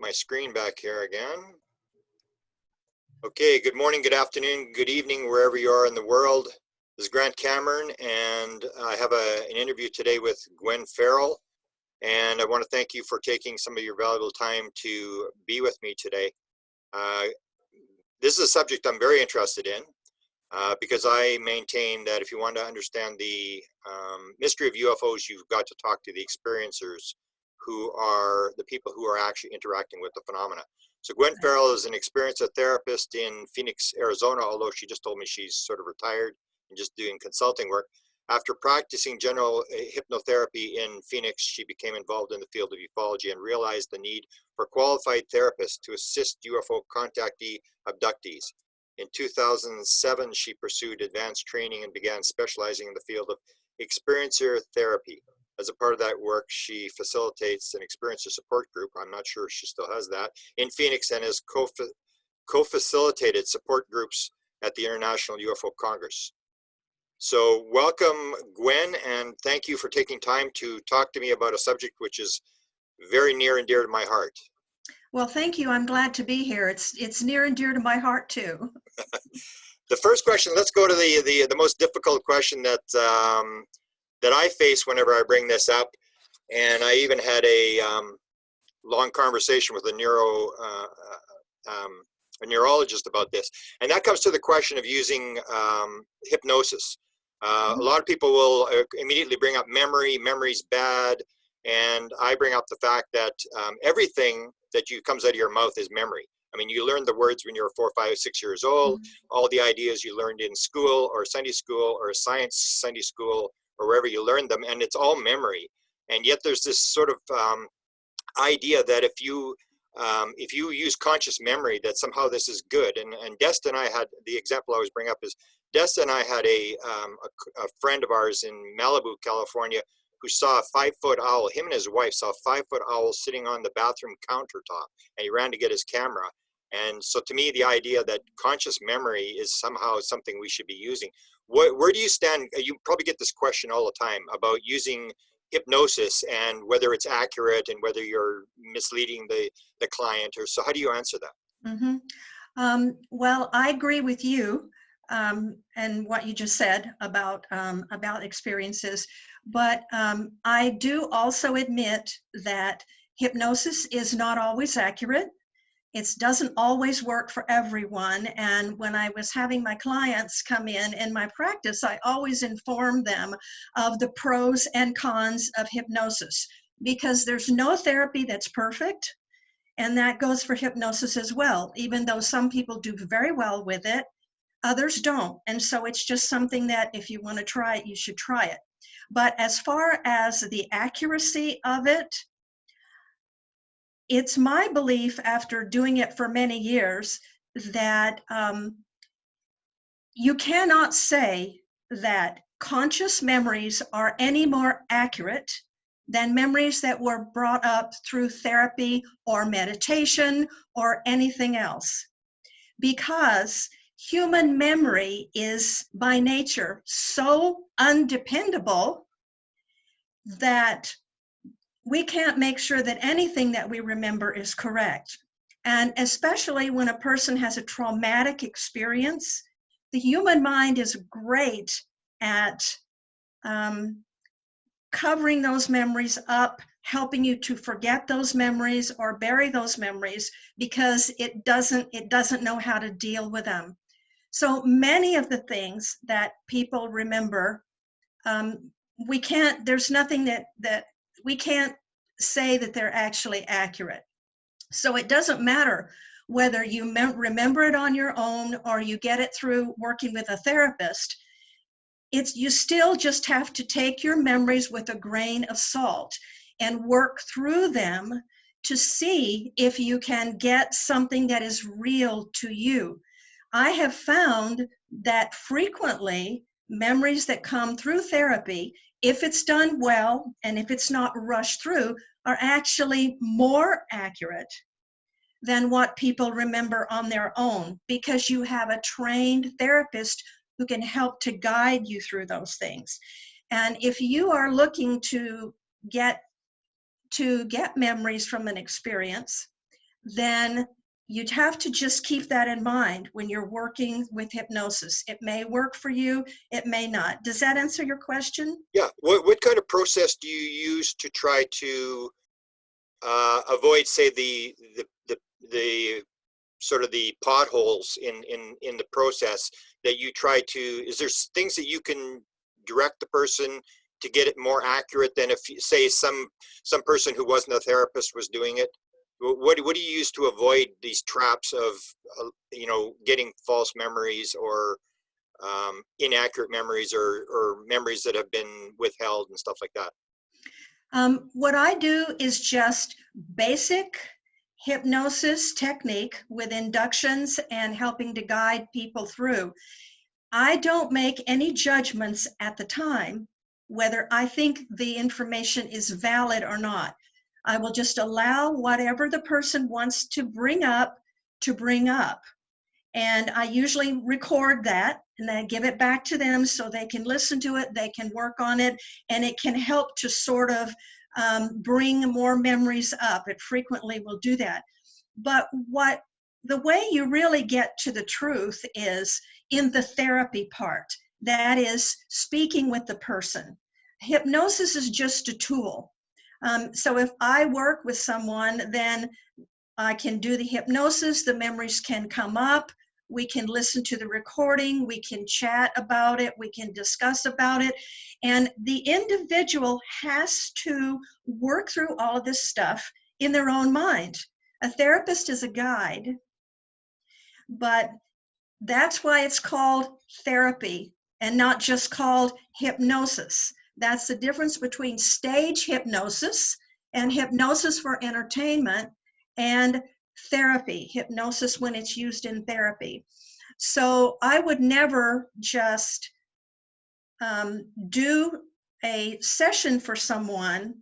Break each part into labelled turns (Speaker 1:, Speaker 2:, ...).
Speaker 1: My screen back here again. Okay, good morning, good afternoon, good evening, wherever you are in the world. This is Grant Cameron, and I have an interview today with Gwen Farrell. And I want to thank you for taking some of your valuable time to be with me today. This is a subject I'm very interested in because I maintain that if you want to understand the mystery of UFOs, you've got to talk to the experiencers, who are the people who are actually interacting with the phenomena. So Gwen Farrell is an experienced therapist in Phoenix, Arizona, although she just told me she's sort of retired and just doing consulting work. After practicing general hypnotherapy in Phoenix, she became involved in the field of ufology and realized the need for qualified therapists to assist UFO contactee abductees. In 2007, she pursued advanced training and began specializing in the field of experiencer therapy. As a part of that work, she facilitates an experiencer support group, I'm not sure if she still has that, in Phoenix, and has co-facilitated support groups at the International UFO Congress. So welcome, Gwen, and thank you for taking time to talk to me about a subject which is very near and dear to my heart.
Speaker 2: Well, thank you. I'm glad to be here. It's near and dear to my heart too.
Speaker 1: The first question, let's go to the most difficult question that that I face whenever I bring this up, and I even had a long conversation with a neurologist about this, and that comes to the question of using hypnosis. A lot of people will immediately bring up memory's bad, and I bring up the fact that everything that comes out of your mouth is memory. I mean, you learned the words when you were 4, 5, 6 years old, all the ideas you learned in school or Sunday school or science Sunday school or wherever you learned them, and it's all memory. And yet there's this sort of idea that if you use conscious memory, that somehow this is good. And Desta and I had, the example I always bring up is, Desta and I had a friend of ours in Malibu, California, who saw a 5-foot owl. Him and his wife saw a 5-foot owl sitting on the bathroom countertop, and he ran to get his camera. And so to me, the idea that conscious memory is somehow something we should be using. Where do you stand? You probably get this question all the time about using hypnosis and whether it's accurate and whether you're misleading the client, or so how do you answer that?
Speaker 2: Well, I agree with you and what you just said about experiences, but I do also admit that hypnosis is not always accurate. It doesn't always work for everyone. And when I was having my clients come in my practice, I always inform them of the pros and cons of hypnosis, because there's no therapy that's perfect. And that goes for hypnosis as well. Even though some people do very well with it, others don't. And so it's just something that if you want to try it, you should try it. But as far as the accuracy of it, it's my belief, after doing it for many years, that you cannot say that conscious memories are any more accurate than memories that were brought up through therapy or meditation or anything else. Because human memory is by nature so undependable that we can't make sure that anything that we remember is correct. And especially when a person has a traumatic experience, the human mind is great at covering those memories up, helping you to forget those memories or bury those memories, because it doesn't know how to deal with them. So many of the things that people remember, there's nothing that we can't say that they're actually accurate. So it doesn't matter whether you remember it on your own or you get it through working with a therapist. You still just have to take your memories with a grain of salt and work through them to see if you can get something that is real to you. I have found that frequently memories that come through therapy, if it's done well and if it's not rushed through, are actually more accurate than what people remember on their own, because you have a trained therapist who can help to guide you through those things. And if you are looking to get memories from an experience, then you'd have to just keep that in mind when you're working with hypnosis. It may work for you, it may not. Does that answer your question?
Speaker 1: Yeah. What kind of process do you use to try to avoid, say, the sort of the potholes in the process that you try to? Is there things that you can direct the person to get it more accurate than if, say, some person who wasn't a therapist was doing it? What do you use to avoid these traps of getting false memories or inaccurate memories or memories that have been withheld and stuff like that?
Speaker 2: What I do is just basic hypnosis technique with inductions and helping to guide people through. I don't make any judgments at the time whether I think the information is valid or not. I will just allow whatever the person wants to bring up. And I usually record that and then give it back to them so they can listen to it, they can work on it, and it can help to sort of bring more memories up. It frequently will do that. But the way you really get to the truth is in the therapy part. That is speaking with the person. Hypnosis is just a tool. So if I work with someone, then I can do the hypnosis, the memories can come up, we can listen to the recording, we can chat about it, we can discuss about it, and the individual has to work through all of this stuff in their own mind. A therapist is a guide, but that's why it's called therapy and not just called hypnosis. That's the difference between stage hypnosis and hypnosis for entertainment and therapy, hypnosis when it's used in therapy. So I would never just do a session for someone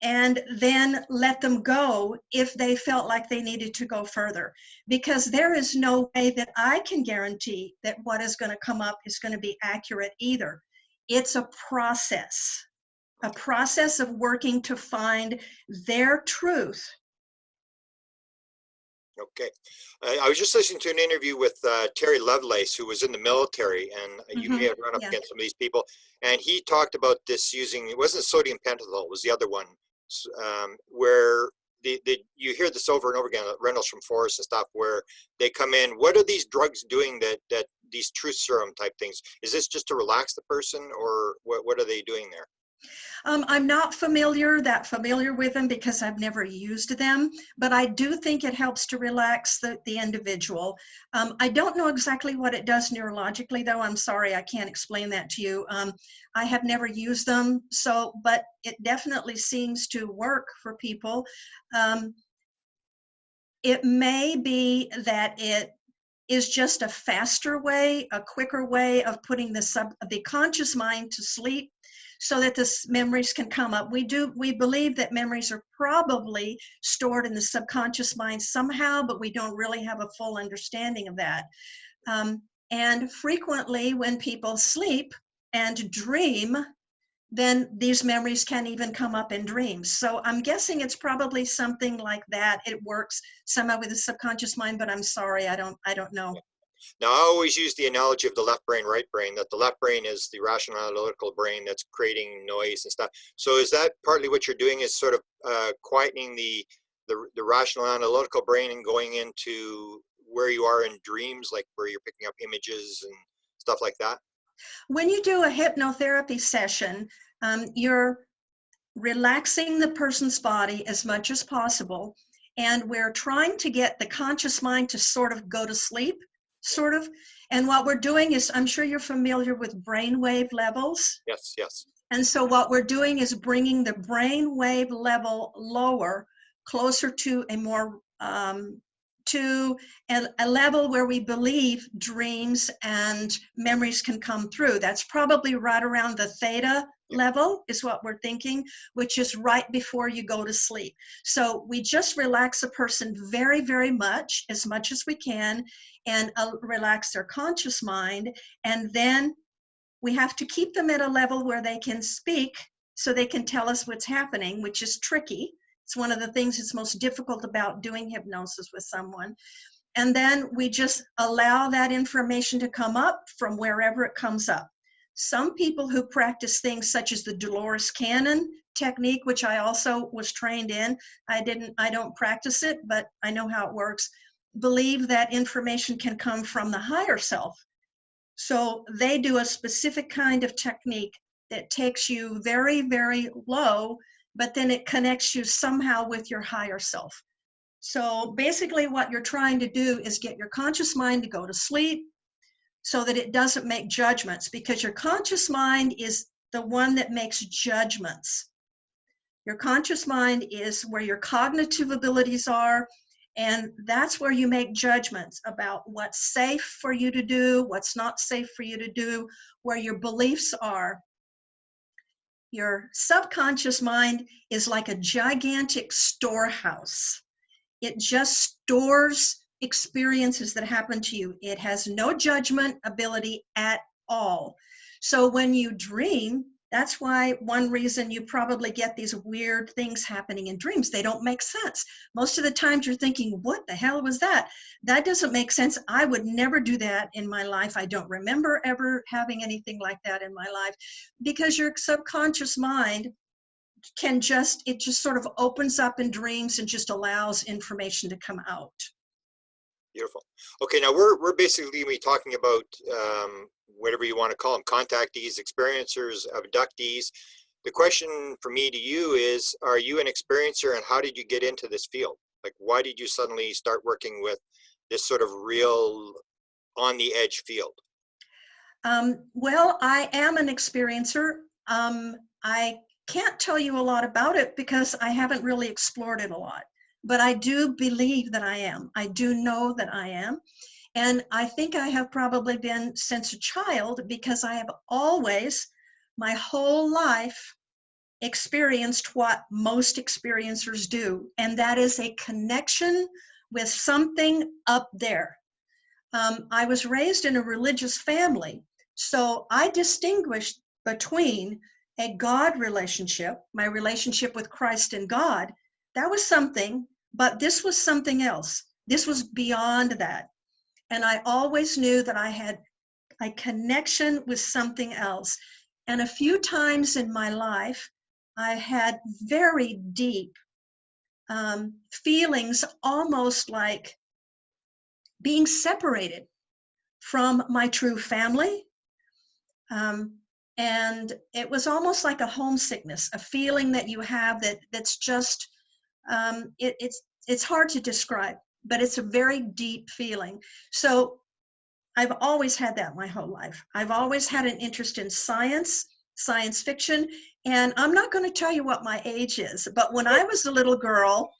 Speaker 2: and then let them go if they felt like they needed to go further, because there is no way that I can guarantee that what is going to come up is going to be accurate either. It's a process of working to find their truth.
Speaker 1: Okay. I was just listening to an interview with Terry Lovelace, who was in the military, and you may have run up against some of these people, and he talked about this using, it wasn't sodium pentothal, it was the other one, where you hear this over and over again, rentals from Forest and stuff, where they come in, what are these drugs doing that these truth serum type things? Is this just to relax the person, or what are they doing there?
Speaker 2: I'm not familiar with them because I've never used them, but I do think it helps to relax the individual. I don't know exactly what it does neurologically, though. I'm sorry, I can't explain that to you. I have never used them, but it definitely seems to work for people. It may be that it is just a faster way, a quicker way of putting the conscious mind to sleep, so that the memories can come up. We believe that memories are probably stored in the subconscious mind somehow, but we don't really have a full understanding of that. And frequently when people sleep and dream, then these memories can even come up in dreams. So I'm guessing it's probably something like that. It works somehow with the subconscious mind, but I'm sorry, I don't know.
Speaker 1: Now, I always use the analogy of the left brain, right brain, that the left brain is the rational analytical brain that's creating noise and stuff. So is that partly what you're doing, is sort of quietening the rational analytical brain and going into where you are in dreams, like where you're picking up images and stuff like that?
Speaker 2: When you do a hypnotherapy session, you're relaxing the person's body as much as possible, and we're trying to get the conscious mind to sort of go to sleep, sort of. And what we're doing is, I'm sure you're familiar with brainwave levels.
Speaker 1: Yes, yes.
Speaker 2: And so what we're doing is bringing the brainwave level lower, closer to a more to a level where we believe dreams and memories can come through. That's probably right around the theta level is what we're thinking, which is right before you go to sleep. So we just relax a person very, very much as we can, and relax their conscious mind. And then we have to keep them at a level where they can speak so they can tell us what's happening, which is tricky. It's one of the things that's most difficult about doing hypnosis with someone. And then we just allow that information to come up from wherever it comes up. Some people who practice things such as the Dolores Cannon technique, which I also was trained in, I don't practice it, but I know how it works, believe that information can come from the higher self. So they do a specific kind of technique that takes you very, very low, but then it connects you somehow with your higher self. So basically what you're trying to do is get your conscious mind to go to sleep so that it doesn't make judgments, because your conscious mind is the one that makes judgments. Your conscious mind is where your cognitive abilities are, and that's where you make judgments about what's safe for you to do, what's not safe for you to do, where your beliefs are. Your subconscious mind is like a gigantic storehouse. It just stores experiences that happen to you. It has no judgment ability at all. So when you dream, that's why one reason you probably get these weird things happening in dreams. They don't make sense. Most of the times you're thinking, what the hell was that? That doesn't make sense. I would never do that in my life. I don't remember ever having anything like that in my life, because your subconscious mind it just sort of opens up in dreams and just allows information to come out.
Speaker 1: Beautiful. Okay, now we're basically going to be talking about whatever you want to call them, contactees, experiencers, abductees. The question for me to you is, are you an experiencer, and how did you get into this field? Like, why did you suddenly start working with this sort of real on the edge field?
Speaker 2: Well, I am an experiencer. I can't tell you a lot about it because I haven't really explored it a lot, but I do believe that I am. I do know that I am. And I think I have probably been since a child, because I have always, my whole life, experienced what most experiencers do, and that is a connection with something up there. I was raised in a religious family, so I distinguished between a God relationship, my relationship with Christ and God. That was something, but this was something else. This was beyond that. And I always knew that I had a connection with something else. And a few times in my life, I had very deep feelings, almost like being separated from my true family. And it was almost like a homesickness, a feeling that you have that's just, it's hard to describe, but it's a very deep feeling. So I've always had that my whole life. I've always had an interest in science fiction, and I'm not going to tell you what my age is, but when I was a little girl,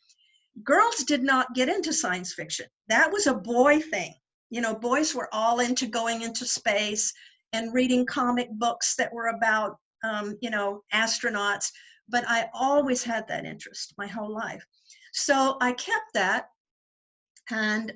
Speaker 2: girls did not get into science fiction. That was a boy thing. You know, boys were all into going into space and reading comic books that were about, astronauts. But I always had that interest my whole life. So I kept that. And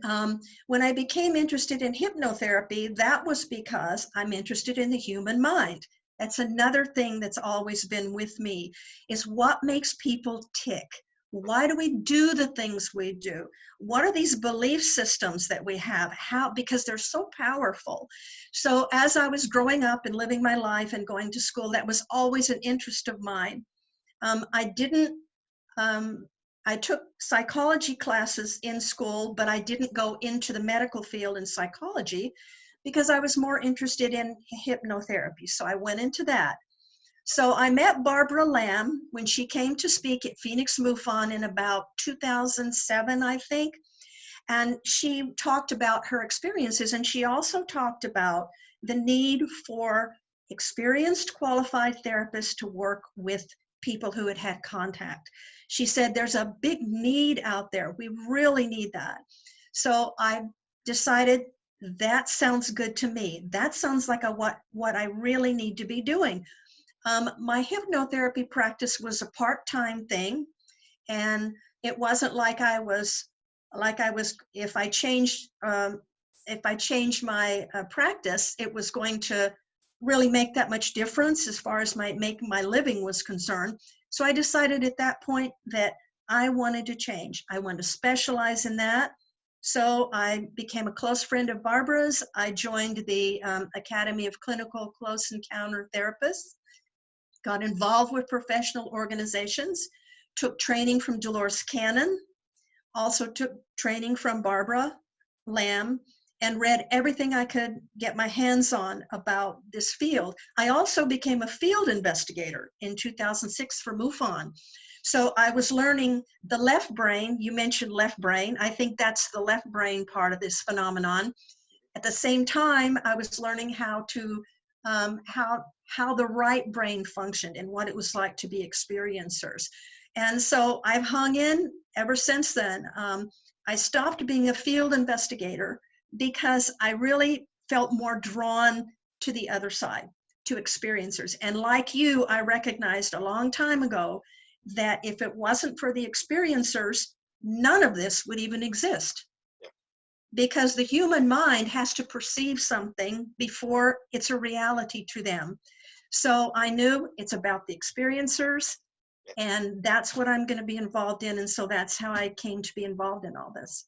Speaker 2: when I became interested in hypnotherapy, that was because I'm interested in the human mind. That's another thing that's always been with me, is what makes people tick. Why do we do the things we do? What are these belief systems that we have? How? Because they're so powerful. So as I was growing up and living my life and going to school, that was always an interest of mine. I took psychology classes in school, but I didn't go into the medical field in psychology because I was more interested in hypnotherapy. So I went into that. So I met Barbara Lamb when she came to speak at Phoenix MUFON in about 2007, I think. And she talked about her experiences, and she also talked about the need for experienced, qualified therapists to work with people who had had contact. She said there's a big need out there. We really need that. So I decided that sounds good to me. That sounds like what I really need to be doing. My hypnotherapy practice was a part-time thing, and it wasn't like I was if I changed my practice, it was going to really make that much difference as far as making my living was concerned. So I decided at that point that I wanted to change. I wanted to specialize in that. So I became a close friend of Barbara's. I joined the Academy of Clinical Close Encounter Therapists, got involved with professional organizations, took training from Dolores Cannon, also took training from Barbara Lamb, and read everything I could get my hands on about this field. I also became a field investigator in 2006 for MUFON. So I was learning the left brain. You mentioned left brain. I think that's the left brain part of this phenomenon. At the same time, I was learning how to how the right brain functioned and what it was like to be experiencers. And so I've hung in ever since then. I stopped being a field investigator because I really felt more drawn to the other side, to experiencers. And like you, I recognized a long time ago that if it wasn't for the experiencers, none of this would even exist.
Speaker 1: Yeah.
Speaker 2: Because the human mind has to perceive something before it's a reality to them. So I knew it's about the experiencers, and that's what I'm going to be involved in. And so that's how I came to be involved in all this.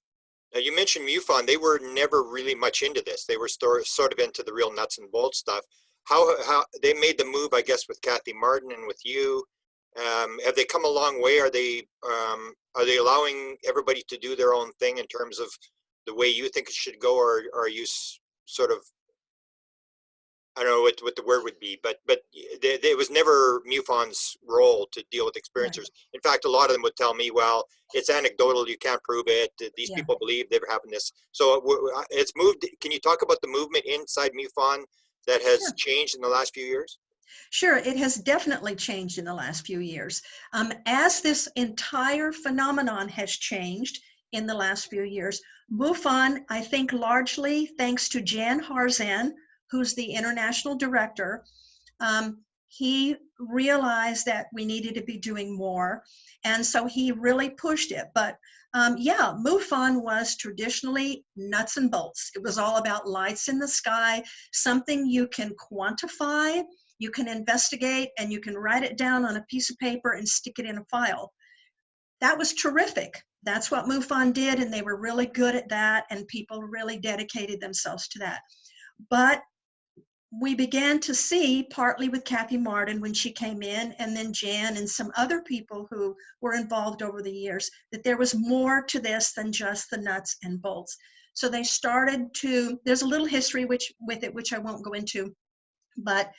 Speaker 1: Now, you mentioned MUFON. They were never really much into this. They were sort of into the real nuts and bolts stuff. How they made the move, I guess, with Kathy Martin and with you. Have they come a long way? Are they allowing everybody to do their own thing in terms of the way you think it should go, or are you sort of, I don't know what the word would be, but it was never MUFON's role to deal with experiencers. Right. In fact, a lot of them would tell me, well, it's anecdotal, you can't prove it. These people believe they're having this. So it's moved. Can you talk about the movement inside MUFON that has changed in the last few years?
Speaker 2: Sure, it has definitely changed in the last few years. As this entire phenomenon has changed in the last few years, MUFON, I think largely thanks to Jan Harzan, who's the international director, he realized that we needed to be doing more, and so he really pushed it. But MUFON was traditionally nuts and bolts. It was all about lights in the sky, something you can quantify, you can investigate, and you can write it down on a piece of paper and stick it in a file. That was terrific. That's what MUFON did, and they were really good at that, and people really dedicated themselves to that. But we began to see, partly with Kathy Martin when she came in, and then Jan and some other people who were involved over the years, that there was more to this than just the nuts and bolts. So they started to, there's a little history with it, which I won't go into, but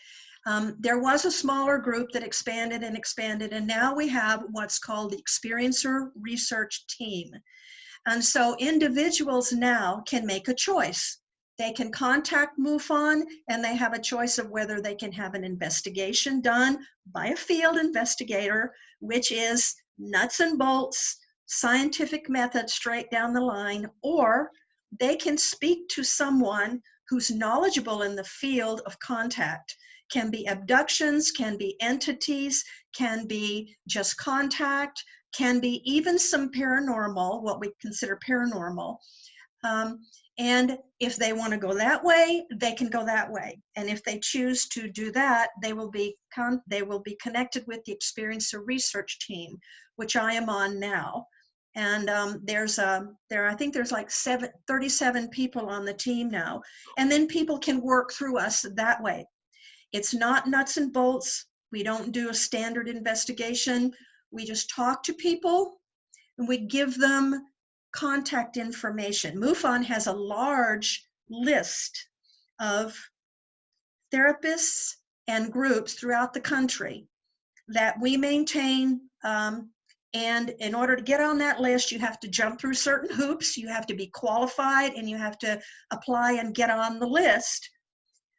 Speaker 2: there was a smaller group that expanded and expanded, and now we have what's called the Experiencer Research Team. And so individuals now can make a choice. They can contact MUFON, and they have a choice of whether they can have an investigation done by a field investigator, which is nuts and bolts, scientific method straight down the line, or they can speak to someone who's knowledgeable in the field of contact. Can be abductions, can be entities, can be just contact, can be even some paranormal, what we consider paranormal. And if they want to go that way, they can go that way. And if they choose to do that, they will be connected with the Experiencer Research Team, which I am on now. And I think there's like 37 people on the team now. And then people can work through us that way. It's not nuts and bolts. We don't do a standard investigation. We just talk to people and we give them contact information. MUFON has a large list of therapists and groups throughout the country that we maintain. And in order to get on that list, you have to jump through certain hoops. You have to be qualified and you have to apply and get on the list.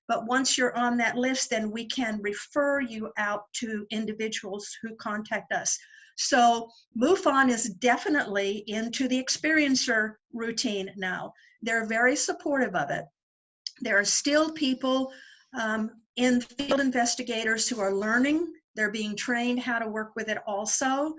Speaker 2: But once you're on that list, then we can refer you out to individuals who contact us. So MUFON is definitely into the experiencer routine now. They're very supportive of it. There are still people in field investigators who are learning. They're being trained how to work with it also.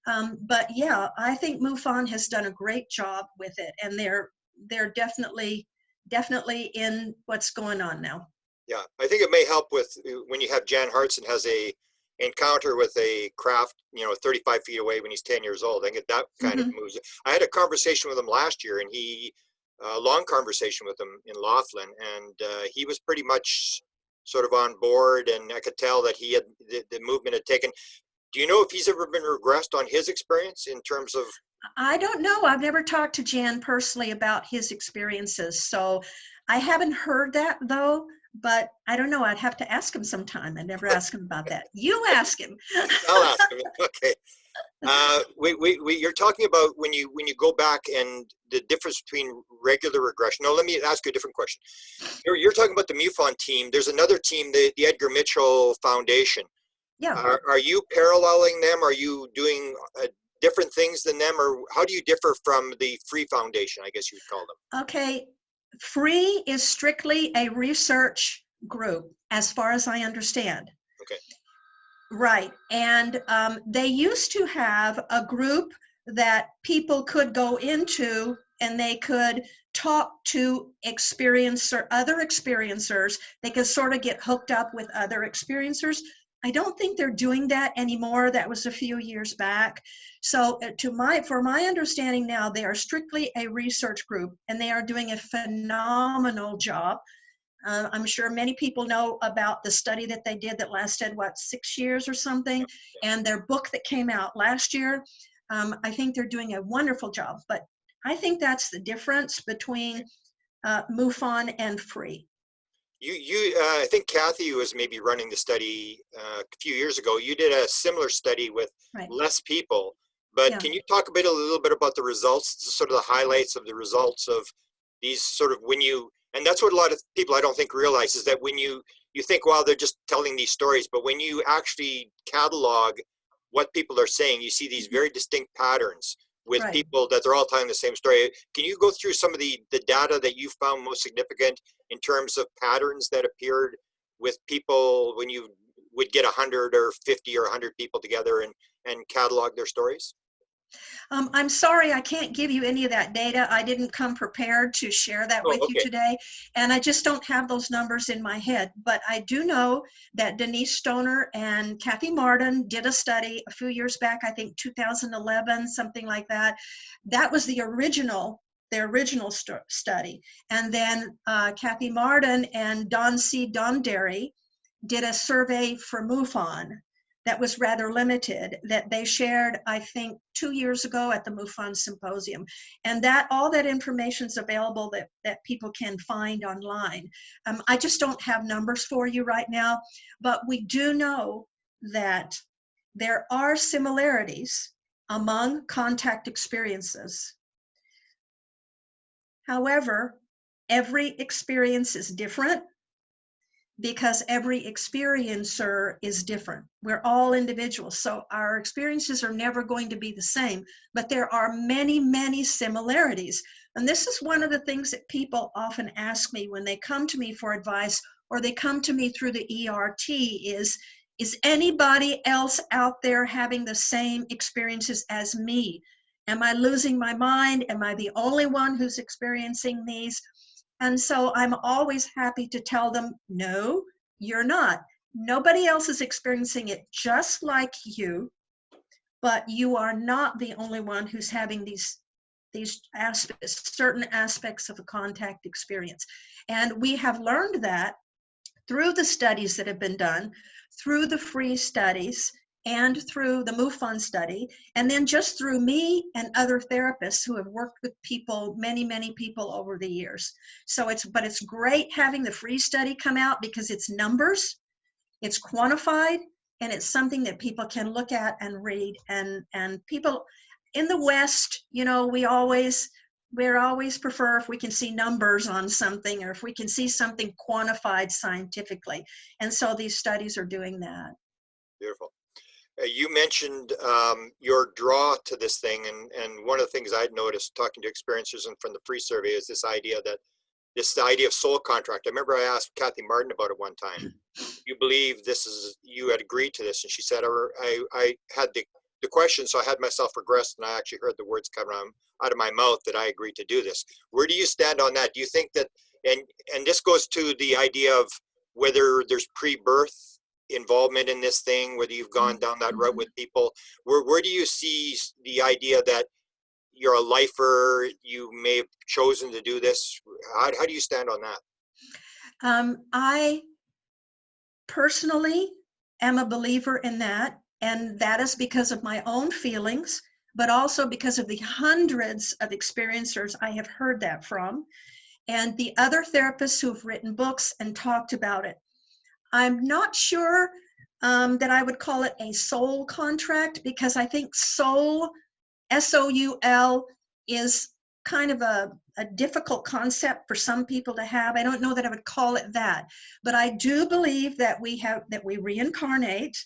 Speaker 2: But yeah, I think MUFON has done a great job with it, and they're definitely in what's going on now.
Speaker 1: Yeah, I think it may help with when you have Jan Hartson has a encounter with a craft, 35 feet away when he's 10 years old. I think that kind of moves. I had a conversation with him last year, and a long conversation with him in Laughlin, and he was pretty much sort of on board, and I could tell that he had the movement had taken. Do you know if he's ever been regressed on his experience in terms of?
Speaker 2: I don't know. I've never talked to Jan personally about his experiences, so I haven't heard that though. But I don't know. I'd have to ask him sometime. I never asked him about that. You ask him.
Speaker 1: I'll ask him. Okay. You're talking about when you go back and the difference between regular regression. No, let me ask you a different question. You're talking about the MUFON team. There's another team, the Edgar Mitchell Foundation.
Speaker 2: Yeah.
Speaker 1: Are you paralleling them? Are you doing different things than them, or how do you differ from the Free Foundation, I guess you would call them?
Speaker 2: Okay. Free is strictly a research group, as far as I understand.
Speaker 1: Okay.
Speaker 2: Right. And they used to have a group that people could go into and they could talk to other experiencers. They could sort of get hooked up with other experiencers. I don't think they're doing that anymore. That was a few years back. So for my understanding now, they are strictly a research group, and they are doing a phenomenal job. I'm sure many people know about the study that they did that lasted, 6 years or something, and their book that came out last year. I think they're doing a wonderful job, but I think that's the difference between MUFON and Free.
Speaker 1: I think Kathy was maybe running the study a few years ago. You did a similar study with less people, but can you talk a little bit about the results, sort of the highlights of the results of these sort of and that's what a lot of people I don't think realize is that when you think, wow, they're just telling these stories, but when you actually catalog what people are saying, you see these very distinct patterns with people that they're all telling the same story. Can you go through some of the data that you found most significant in terms of patterns that appeared with people when you would get 100 or 50 or 100 people together and catalog their stories?
Speaker 2: I'm sorry, I can't give you any of that data. I didn't come prepared to share that with you today, and I just don't have those numbers in my head. But I do know that Denise Stoner and Kathy Martin did a study a few years back, I think 2011, something like that. That was the original study. And then Kathy Martin and Don C. Donderry did a survey for MUFON that was rather limited, that they shared, I think, 2 years ago at the MUFON Symposium. And all that information is available that people can find online. I just don't have numbers for you right now, but we do know that there are similarities among contact experiences. However, every experience is different, because every experiencer is different. We're all individuals, so our experiences are never going to be the same, but there are many, many similarities. And this is one of the things that people often ask me when they come to me for advice, or they come to me through the ERT is anybody else out there having the same experiences as me? Am I losing my mind? Am I the only one who's experiencing these? And so I'm always happy to tell them, no, you're not. Nobody else is experiencing it just like you, but you are not the only one who's having these aspects, certain aspects of a contact experience. And we have learned that through the studies that have been done, through the Free studies, and through the MUFON study, and then just through me and other therapists who have worked with people, many, many people over the years. So it's great having the Free study come out, because it's numbers, it's quantified, and it's something that people can look at and read. And people in the West, we always prefer if we can see numbers on something, or if we can see something quantified scientifically. And so these studies are doing that.
Speaker 1: Beautiful. You mentioned your draw to this thing, and one of the things I'd noticed talking to experiencers and from the Free survey is this idea of soul contract. I remember I asked Kathy Martin about it one time. You believe you had agreed to this? And she said, I had the question, so I had myself regressed, and I actually heard the words come out of my mouth that I agreed to do this. Where do you stand on that? Do you think that, and this goes to the idea of whether there's pre-birth involvement in this thing, whether you've gone down that route with people, where do you see the idea that you're a lifer, you may have chosen to do this? How do you stand on that?
Speaker 2: I personally am a believer in that, and that is because of my own feelings, but also because of the hundreds of experiencers I have heard that from, and the other therapists who've written books and talked about it. I'm not sure that I would call it a soul contract, because I think soul, S-O-U-L, is kind of a difficult concept for some people to have. I don't know that I would call it that, but I do believe that we reincarnate,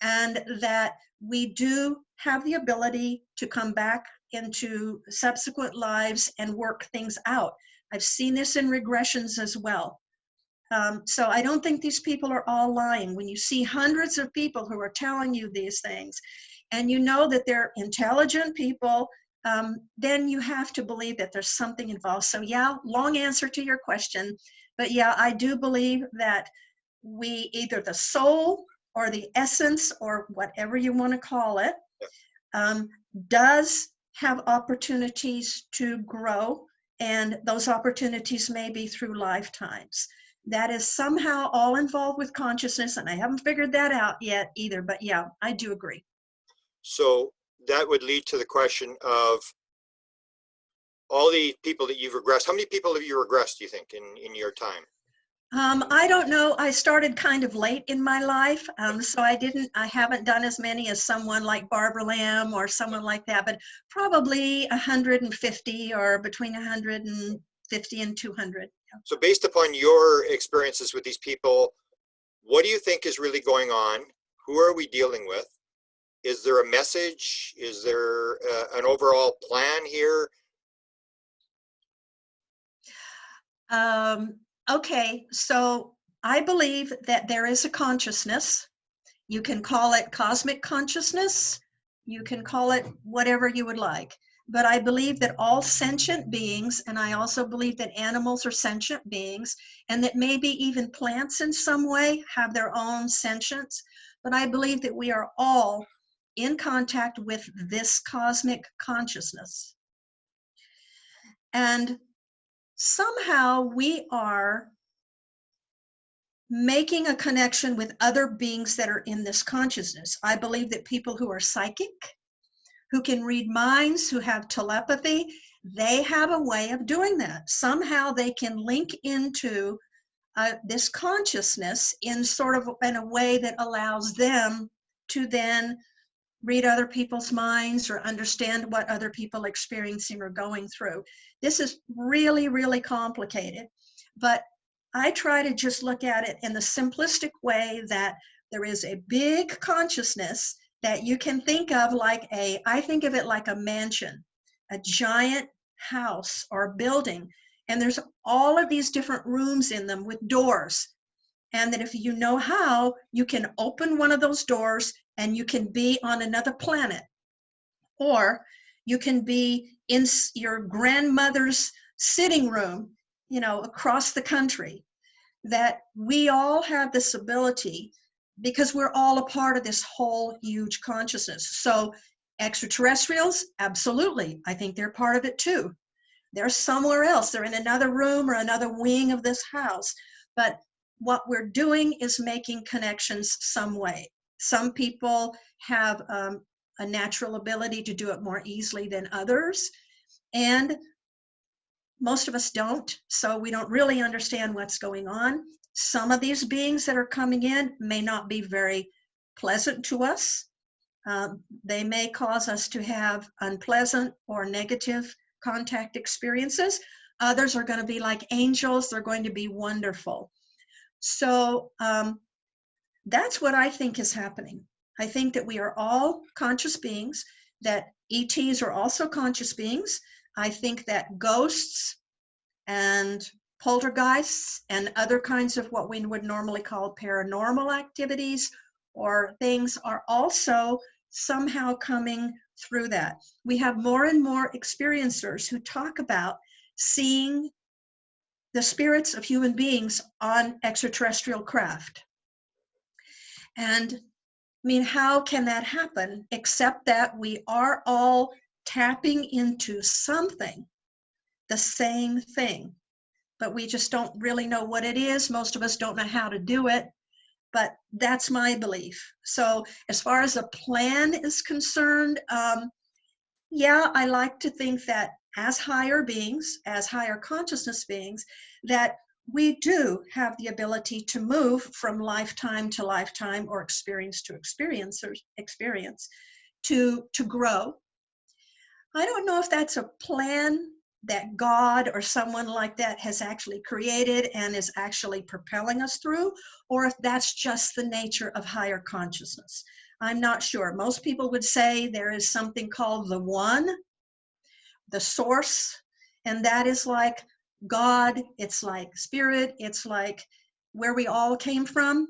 Speaker 2: and that we do have the ability to come back into subsequent lives and work things out. I've seen this in regressions as well. So I don't think these people are all lying. When you see hundreds of people who are telling you these things, and you know that they're intelligent people, then you have to believe that there's something involved. So yeah, long answer to your question, but yeah, I do believe that we, either the soul or the essence or whatever you want to call it, does have opportunities to grow, and those opportunities may be through lifetimes. That is somehow all involved with consciousness, and I haven't figured that out yet either, but yeah, I do agree.
Speaker 1: So that would lead to the question of all the people that you've regressed. How many people have you regressed, do you think, in your time?
Speaker 2: I don't know. I started kind of late in my life, so I haven't done as many as someone like Barbara Lamb or someone like that, but probably 150, or between 150 and 200.
Speaker 1: So based upon your experiences with these people, what do you think is really going on? Who are we dealing with? Is there a message? Is there an overall plan here?
Speaker 2: Okay, so I believe that there is a consciousness. You can call it cosmic consciousness. You can call it whatever you would like. But I believe that all sentient beings, and I also believe that animals are sentient beings, and that maybe even plants in some way have their own sentience. But I believe that we are all in contact with this cosmic consciousness. And somehow we are making a connection with other beings that are in this consciousness. I believe that people who are psychic, who can read minds, who have telepathy, they have a way of doing that. Somehow they can link into this consciousness in a way that allows them to then read other people's minds or understand what other people are experiencing or going through. This is really, really complicated, but I try to just look at it in the simplistic way that there is a big consciousness that you can think of I think of it like a mansion, a giant house or building, and there's all of these different rooms in them with doors. And that if you know how, you can open one of those doors and you can be on another planet. Or you can be in your grandmother's sitting room, across the country. That we all have this ability because we're all a part of this whole huge consciousness. So extraterrestrials, absolutely. I think they're part of it too. They're somewhere else. They're in another room or another wing of this house. But what we're doing is making connections some way. Some people have a natural ability to do it more easily than others. And most of us don't, so we don't really understand what's going on. Some of these beings that are coming in may not be very pleasant to us. They may cause us to have unpleasant or negative contact experiences. Others are going to be like angels. They're going to be wonderful. So that's what I think is happening. I think that we are all conscious beings, that ETs are also conscious beings. I think that ghosts and poltergeists and other kinds of what we would normally call paranormal activities or things are also somehow coming through that. We have more and more experiencers who talk about seeing the spirits of human beings on extraterrestrial craft. And I mean, how can that happen except that we are all tapping into something, the same thing, but we just don't really know what it is. Most of us don't know how to do it, but that's my belief. So as far as a plan is concerned, yeah, I like to think that as higher beings, as higher consciousness beings, that we do have the ability to move from lifetime to lifetime or experience to experience to grow. I don't know if that's a plan that God or someone like that has actually created and is actually propelling us through, or if that's just the nature of higher consciousness. I'm not sure. Most people would say there is something called the One, the Source, and that is like God, it's like Spirit, it's like where we all came from.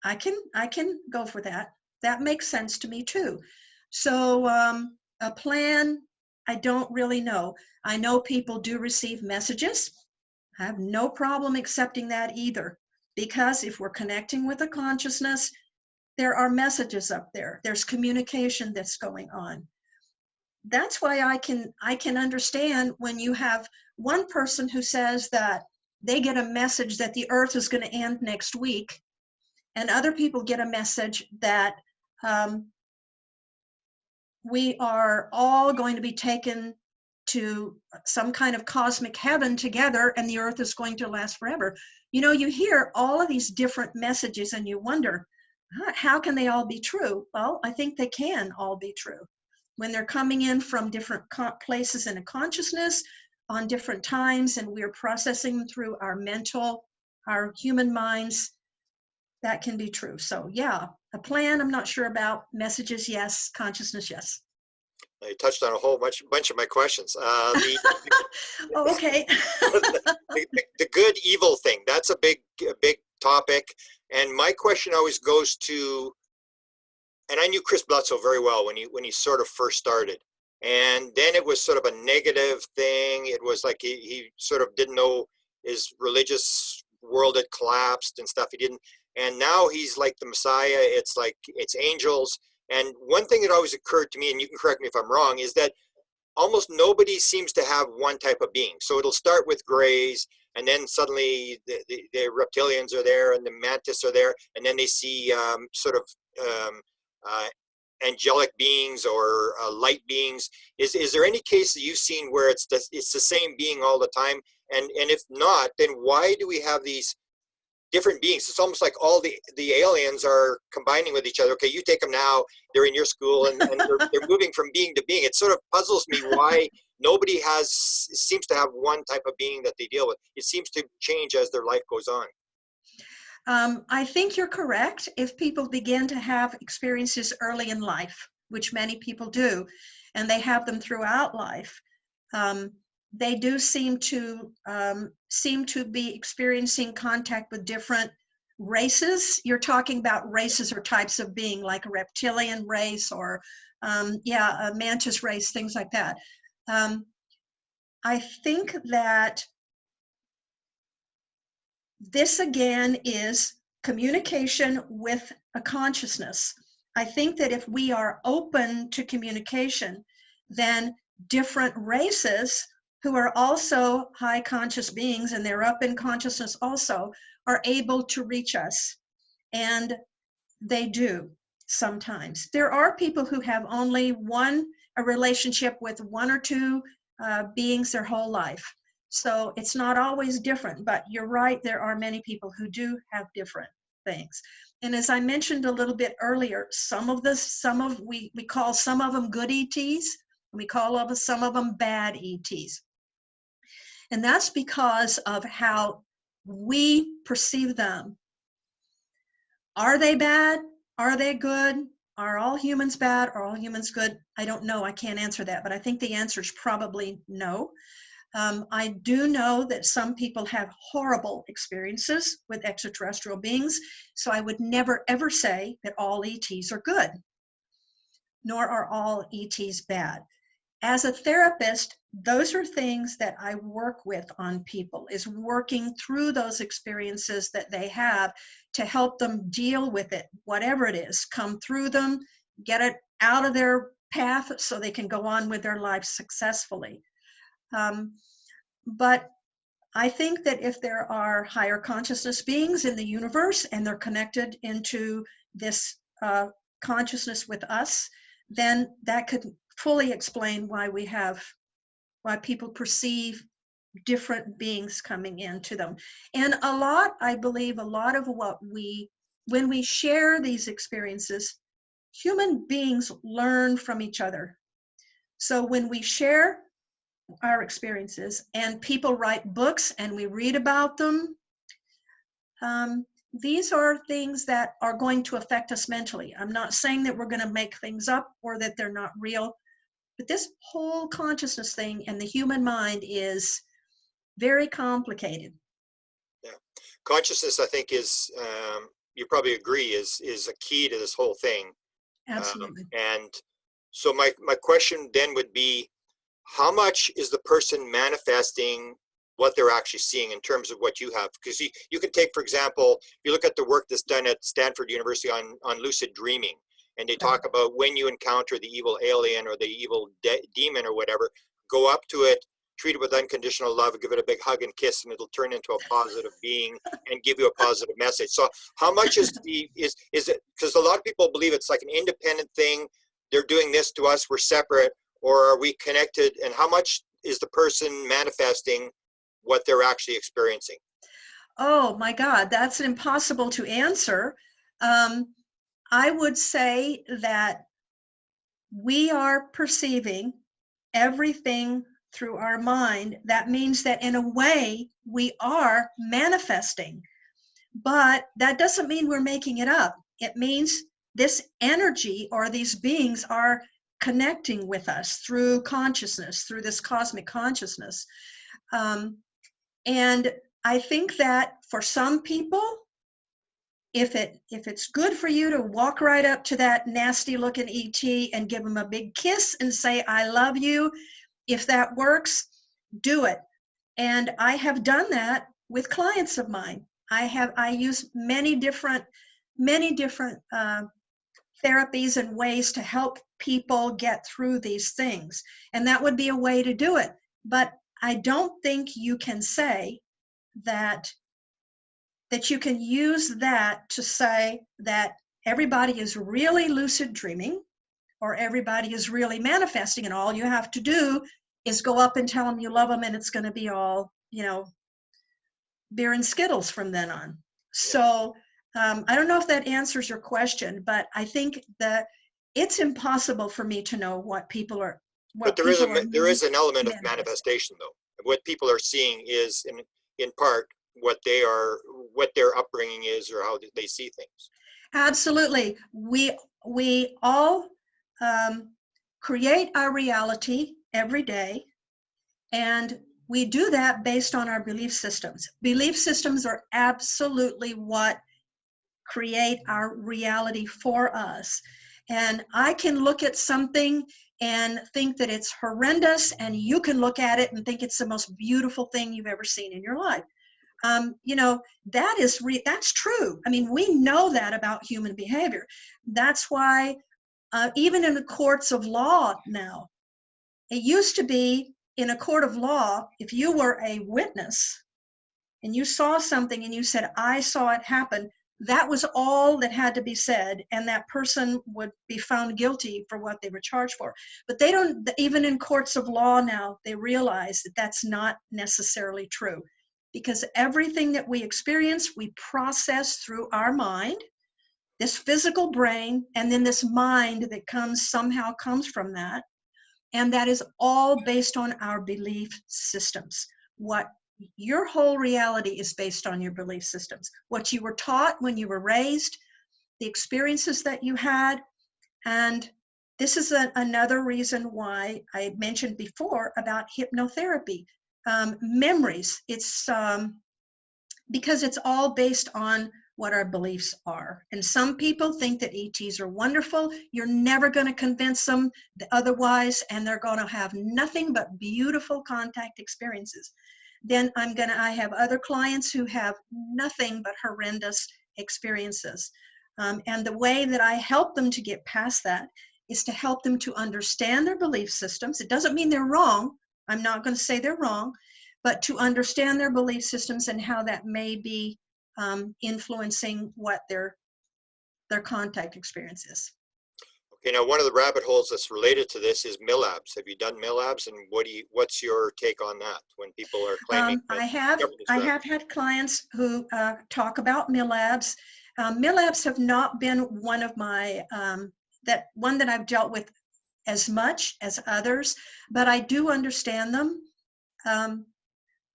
Speaker 2: I can go for that. That makes sense to me too. So a plan, I don't really know. I know people do receive messages. I have no problem accepting that either, because if we're connecting with a consciousness, there are messages up there. There's communication that's going on. That's why I can understand when you have one person who says that they get a message that the earth is going to end next week, and other people get a message that we are all going to be taken to some kind of cosmic heaven together and the earth is going to last forever. You know, you hear all of these different messages and you wonder, how can they all be true? Well, I think they can all be true. When they're coming in from different places in a consciousness on different times, and we're processing them through our mental, our human minds, that can be true. So yeah, a plan, I'm not sure about. Messages, yes. Consciousness, yes.
Speaker 1: You touched on a whole bunch of my questions.
Speaker 2: Oh, okay.
Speaker 1: The good evil thing, that's a big topic. And my question always goes to, and I knew Chris Bledsoe very well when he sort of first started. And then it was sort of a negative thing. It was like he sort of didn't know his religious world had collapsed and stuff. He didn't. And now he's like the Messiah. It's like, it's angels. And one thing that always occurred to me, and you can correct me if I'm wrong, is that almost nobody seems to have one type of being. So it'll start with grays, and then suddenly the reptilians are there, and the mantis are there, and then they see sort of angelic beings or light beings. Is there any case that you've seen where it's the same being all the time? And if not, then why do we have these different beings? It's almost like all the aliens are combining with each other. Okay, you take them now, they're in your school, and they're moving from being to being. It sort of puzzles me why nobody seems to have one type of being that they deal with. It seems to change as their life goes on.
Speaker 2: I think you're correct. If people begin to have experiences early in life, which many people do, and they have them throughout life, they do seem to be experiencing contact with different races. You're talking about races or types of being, like a reptilian race or a mantis race, things like that. I think that this again is communication with a consciousness. I think that if we are open to communication, then different races who are also high conscious beings, and they're up in consciousness also, are able to reach us. And they do sometimes. There are people who have only a relationship with one or two beings their whole life. So it's not always different, but you're right, there are many people who do have different things. And as I mentioned a little bit earlier, we call some of them good ETs, and we call some of them bad ETs. And that's because of how we perceive them. Are they bad? Are they good? Are all humans bad? Are all humans good? I don't know. I can't answer that, but I think the answer is probably no. I do know that some people have horrible experiences with extraterrestrial beings, so I would never ever say that all ETs are good, nor are all ETs bad. As a therapist, those are things that I work with on people, is working through those experiences that they have to help them deal with it, whatever it is, come through them, get it out of their path so they can go on with their life successfully. But I think that if there are higher consciousness beings in the universe and they're connected into this consciousness with us, then that could fully explain why people perceive different beings coming into them. And I believe a lot of when we share these experiences, human beings learn from each other. So when we share our experiences and people write books and we read about them, these are things that are going to affect us mentally. I'm not saying that we're going to make things up or that they're not real, but this whole consciousness thing and the human mind is very complicated.
Speaker 1: Yeah, consciousness, I think, is you probably agree is a key to this whole thing.
Speaker 2: Absolutely.
Speaker 1: And so my question then would be, how much is the person manifesting what they're actually seeing in terms of what you have? Because you can take, for example, if you look at the work that's done at Stanford University on lucid dreaming, and they talk about when you encounter the evil alien or the evil demon or whatever, go up to it, treat it with unconditional love, give it a big hug and kiss, and it'll turn into a positive being and give you a positive message. So how much is it, because a lot of people believe it's like an independent thing, they're doing this to us, we're separate, or are we connected, and how much is the person manifesting what they're actually experiencing?
Speaker 2: Oh my God, that's impossible to answer. I would say that we are perceiving everything through our mind. That means that in a way we are manifesting, but that doesn't mean we're making it up. It means this energy or these beings are connecting with us through consciousness, through this cosmic consciousness. And I think that for some people, if it's good for you to walk right up to that nasty looking ET and give them a big kiss and say, I love you, if that works, do it. And I have done that with clients of mine. I use many different therapies and ways to help people get through these things. And that would be a way to do it. But I don't think you can say that you can use that to say that everybody is really lucid dreaming or everybody is really manifesting, and all you have to do is go up and tell them you love them and it's going to be all, beer and Skittles from then on. So I don't know if that answers your question, but I think that it's impossible for me to know what people are.
Speaker 1: But there is an element of manifestation, though. What people are seeing is in part what their upbringing is or how they see things.
Speaker 2: Absolutely. We all create our reality every day, and we do that based on our belief systems. Belief systems are absolutely what create our reality for us. And I can look at something and think that it's horrendous, and you can look at it and think it's the most beautiful thing you've ever seen in your life. That's true. I mean, we know that about human behavior. That's why even in the courts of law now, it used to be in a court of law, if you were a witness and you saw something and you said, I saw it happen, that was all that had to be said, and that person would be found guilty for what they were charged for. But they don't, even in courts of law now, they realize that that's not necessarily true, because everything that we experience, we process through our mind, this physical brain, and then this mind that somehow comes from that. And that is all based on our belief systems. Your whole reality is based on your belief systems. What you were taught when you were raised, the experiences that you had. And this is another reason why I mentioned before about hypnotherapy. Memories, it's because it's all based on what our beliefs are. And some people think that ETs are wonderful. You're never going to convince them otherwise, and they're going to have nothing but beautiful contact experiences. Then I have other clients who have nothing but horrendous experiences. And the way that I help them to get past that is to help them to understand their belief systems. It doesn't mean they're wrong. I'm not going to say they're wrong, but to understand their belief systems and how that may be influencing what their contact experience is.
Speaker 1: Okay, now one of the rabbit holes that's related to this is MILABs. Have you done MILABs, and what's your take on that when people are claiming?
Speaker 2: I have had clients who talk about MILABs. MILABs have not been one of my that I've dealt with as much as others, but I do understand them.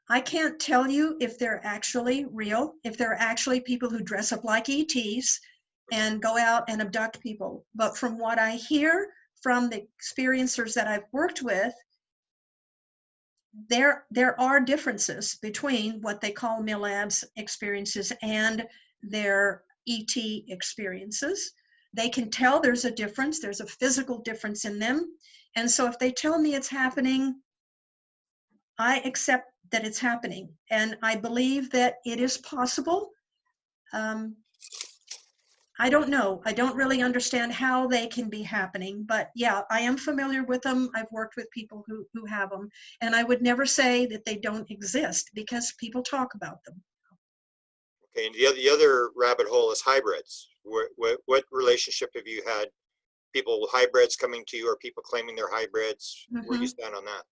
Speaker 2: I can't tell you if they're actually real, if they're actually people who dress up like ETs and go out and abduct people. But from what I hear from the experiencers that I've worked with, there are differences between what they call MILABs experiences and their ET experiences. They can tell there's a difference, there's a physical difference in them. And so if they tell me it's happening, I accept that it's happening. And I believe that it is possible. I don't know. I don't really understand how they can be happening, but yeah, I am familiar with them. I've worked with people who have them, and I would never say that they don't exist because people talk about them.
Speaker 1: Okay, and the other rabbit hole is hybrids. What relationship have you had? People with hybrids coming to you, or people claiming they're hybrids? Where do you stand on that?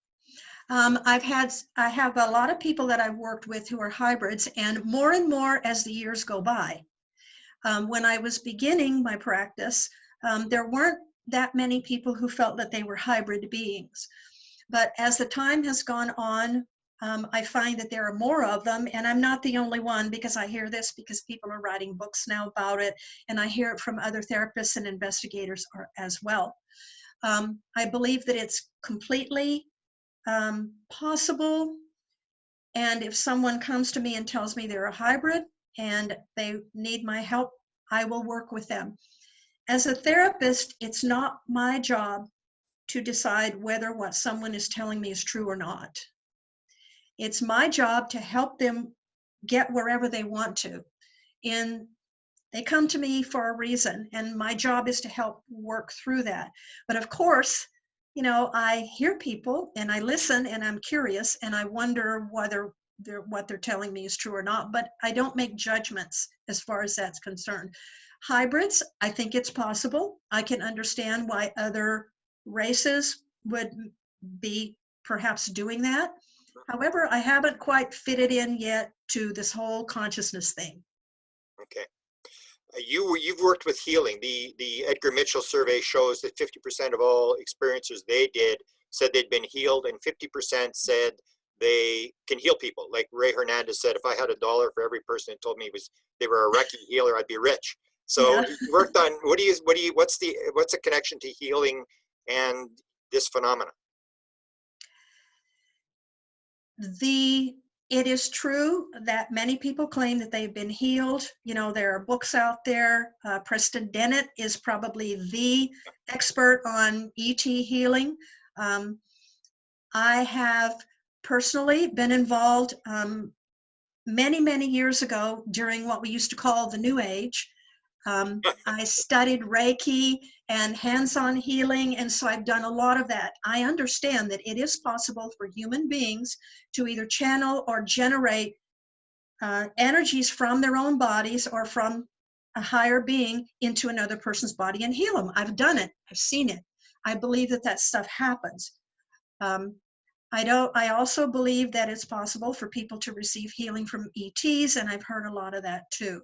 Speaker 2: I have a lot of people that I've worked with who are hybrids, and more as the years go by. When I was beginning my practice, there weren't that many people who felt that they were hybrid beings. But as the time has gone on, I find that there are more of them, and I'm not the only one, because I hear this because people are writing books now about it, and I hear it from other therapists and investigators as well. I believe that it's completely possible, and if someone comes to me and tells me they're a hybrid and they need my help, I will work with them. As a therapist, it's not my job to decide whether what someone is telling me is true or not. It's my job to help them get wherever they want to. And they come to me for a reason, and my job is to help work through that. But of course, you know, I hear people and I listen and I'm curious and I wonder whether what they're telling me is true or not, but I don't make judgments as far as that's concerned. Hybrids, I think it's possible. I can understand why other races would be perhaps doing that. However, I haven't quite fitted in yet to this whole consciousness thing.
Speaker 1: Okay. You've worked with healing. The Edgar Mitchell survey shows that 50% of all experiencers they did said they'd been healed, and 50% said they can heal people. Like Ray Hernandez said, if I had $1 for every person that told me they were a Reiki healer, I'd be rich. So yeah. You worked on what's the connection to healing and this phenomenon?
Speaker 2: It is true that many people claim that they've been healed. You know, there are books out there. Preston Dennett is probably the expert on ET healing. I have personally been involved many years ago during what we used to call the New Age. I studied Reiki and hands-on healing, and so I've done a lot of that. I understand that it is possible for human beings to either channel or generate energies from their own bodies or from a higher being into another person's body and heal them. I've done it. I've seen it. I believe that stuff happens. I also believe that it's possible for people to receive healing from ETs, and I've heard a lot of that too.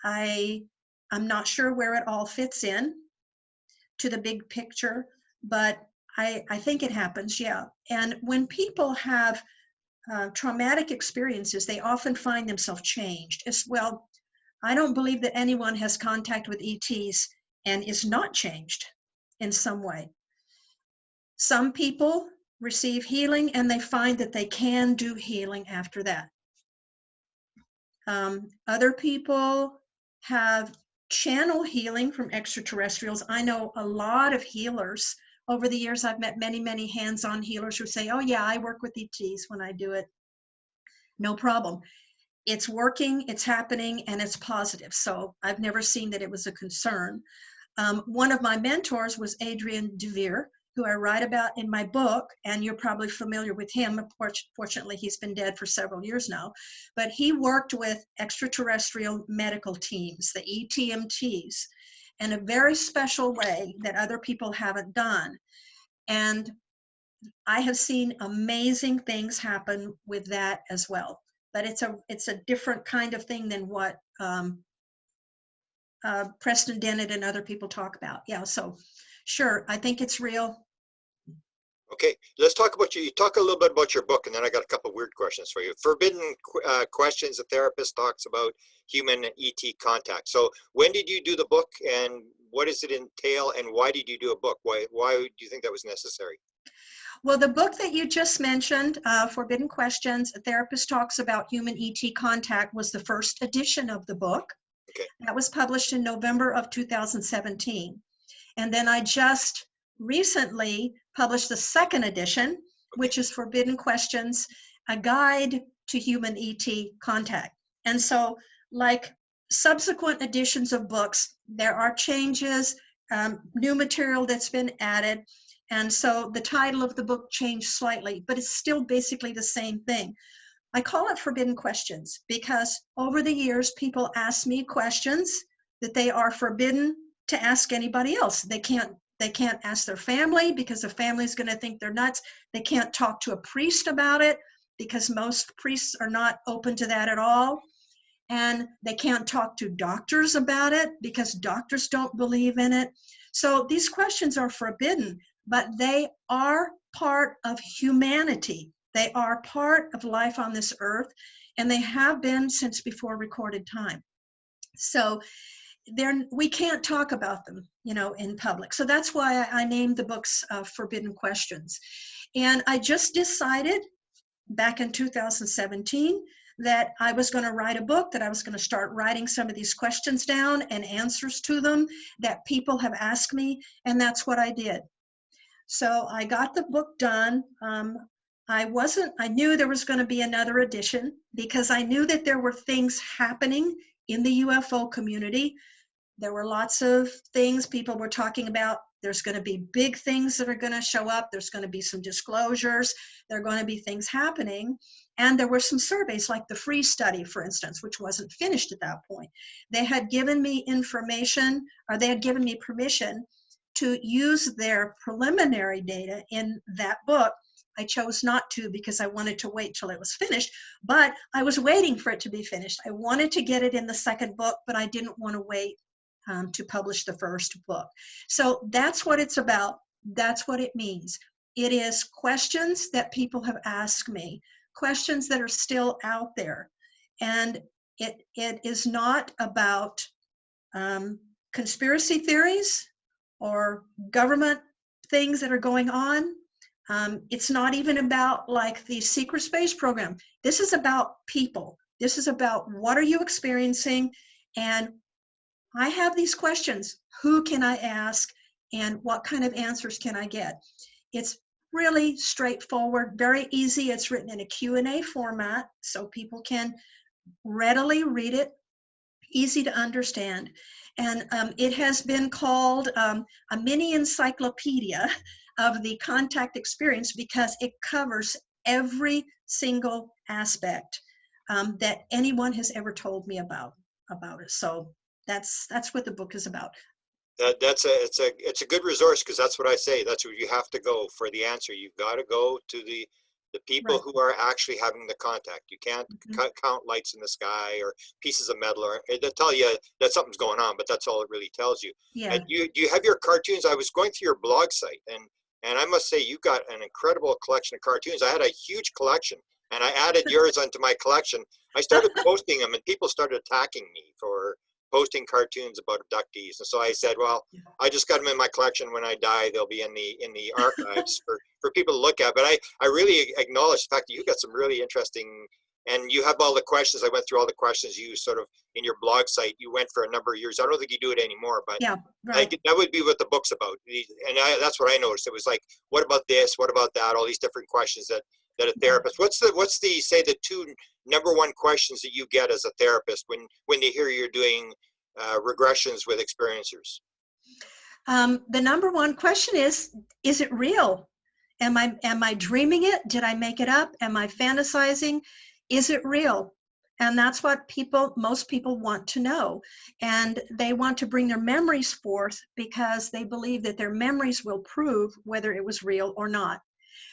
Speaker 2: I'm not sure where it all fits in to the big picture, but I think it happens, yeah. And when people have traumatic experiences, they often find themselves changed as well. I don't believe that anyone has contact with ETs and is not changed in some way. Some people receive healing and they find that they can do healing after that. Other people have channel healing from extraterrestrials. I know a lot of healers. Over the years, I've met many hands-on healers who say, oh yeah, I work with ETs when I do it. No problem. it's working, it's happening, and it's positive. So I've never seen that it was a concern. One of my mentors was Adrian DeVere, who I write about in my book, and you're probably familiar with him. Fortunately, he's been dead for several years now, but he worked with extraterrestrial medical teams, the ETMTs, in a very special way that other people haven't done. And I have seen amazing things happen with that as well. But it's a different kind of thing than what Preston Dennett and other people talk about. Yeah, so sure, I think it's real.
Speaker 1: Okay, let's talk about you talk a little bit about your book, and then I got a couple of weird questions for you. Forbidden Questions, a therapist talks about human ET contact. So when did you do the book, and what does it entail, and why did you do a book? Why do you think that was necessary?
Speaker 2: Well, the book that you just mentioned, Forbidden Questions, a therapist talks about human ET contact, was the first edition of the book.
Speaker 1: Okay.
Speaker 2: That was published in November of 2017. And then I just recently published the second edition, which is Forbidden Questions, a guide to human ET contact. And so, like subsequent editions of books, there are changes, new material that's been added. And so the title of the book changed slightly, but it's still basically the same thing. I call it Forbidden Questions because over the years, people ask me questions that they are forbidden to ask anybody else. They can't ask their family because the family is going to think they're nuts. They can't talk to a priest about it because most priests are not open to that at all. And they can't talk to doctors about it because doctors don't believe in it. So these questions are forbidden, but they are part of humanity. They are part of life on this earth, and they have been since before recorded time. So we can't talk about them, in public. So that's why I named the books Forbidden Questions. And I just decided back in 2017 that I was going to write a book, that I was going to start writing some of these questions down and answers to them that people have asked me, and that's what I did. So I got the book done. I knew there was going to be another edition because I knew that there were things happening in the UFO community. There were lots of things people were talking about. There's going to be big things that are going to show up. There's going to be some disclosures. There are going to be things happening. And there were some surveys like the Free Study, for instance, which wasn't finished at that point. They had given me information, or they had given me permission to use their preliminary data in that book. I chose not to because I wanted to wait till it was finished, but I was waiting for it to be finished. I wanted to get it in the second book, but I didn't want to wait to publish the first book. So that's what it's about. That's what it means. It is questions that people have asked me, questions that are still out there. And it is not about conspiracy theories or government things that are going on. It's not even about like the secret space program. This is about people. This is about what are you experiencing, and I have these questions. Who can I ask, and what kind of answers can I get? It's really straightforward, very easy. It's written in a Q&A format, so people can readily read it, easy to understand. And it has been called a mini encyclopedia of the contact experience because it covers every single aspect that anyone has ever told me about it. So that's what the book is about.
Speaker 1: It's a good resource because that's what I say. That's where you have to go for the answer. You've got to go to the people who are actually having the contact. You can't count lights in the sky or pieces of metal, or they'll tell you that something's going on, but that's all it really tells you.
Speaker 2: Yeah.
Speaker 1: And do you have your cartoons? I was going through your blog site, and I must say you've got an incredible collection of cartoons. I had a huge collection, and I added yours onto my collection. I started posting them, and people started attacking me for posting cartoons about abductees. And so I said, well, I just got them in my collection. When I die, they'll be in the archives for people to look at. But I really acknowledge the fact that you got some really interesting, and you have all the questions. I went through all the questions you sort of in your blog site. You went for a number of years. I don't think you do it anymore, but
Speaker 2: yeah, right.
Speaker 1: that would be what the book's about. And that's what I noticed. It was like, what about this? What about that? All these different questions that that a therapist, what's the say the two number one questions that you get as a therapist when they hear you're doing regressions with experiencers?
Speaker 2: The number one question is it real? Am I dreaming it? Did I make it up? Am I fantasizing? Is it real? And that's what most people want to know. And they want to bring their memories forth because they believe that their memories will prove whether it was real or not.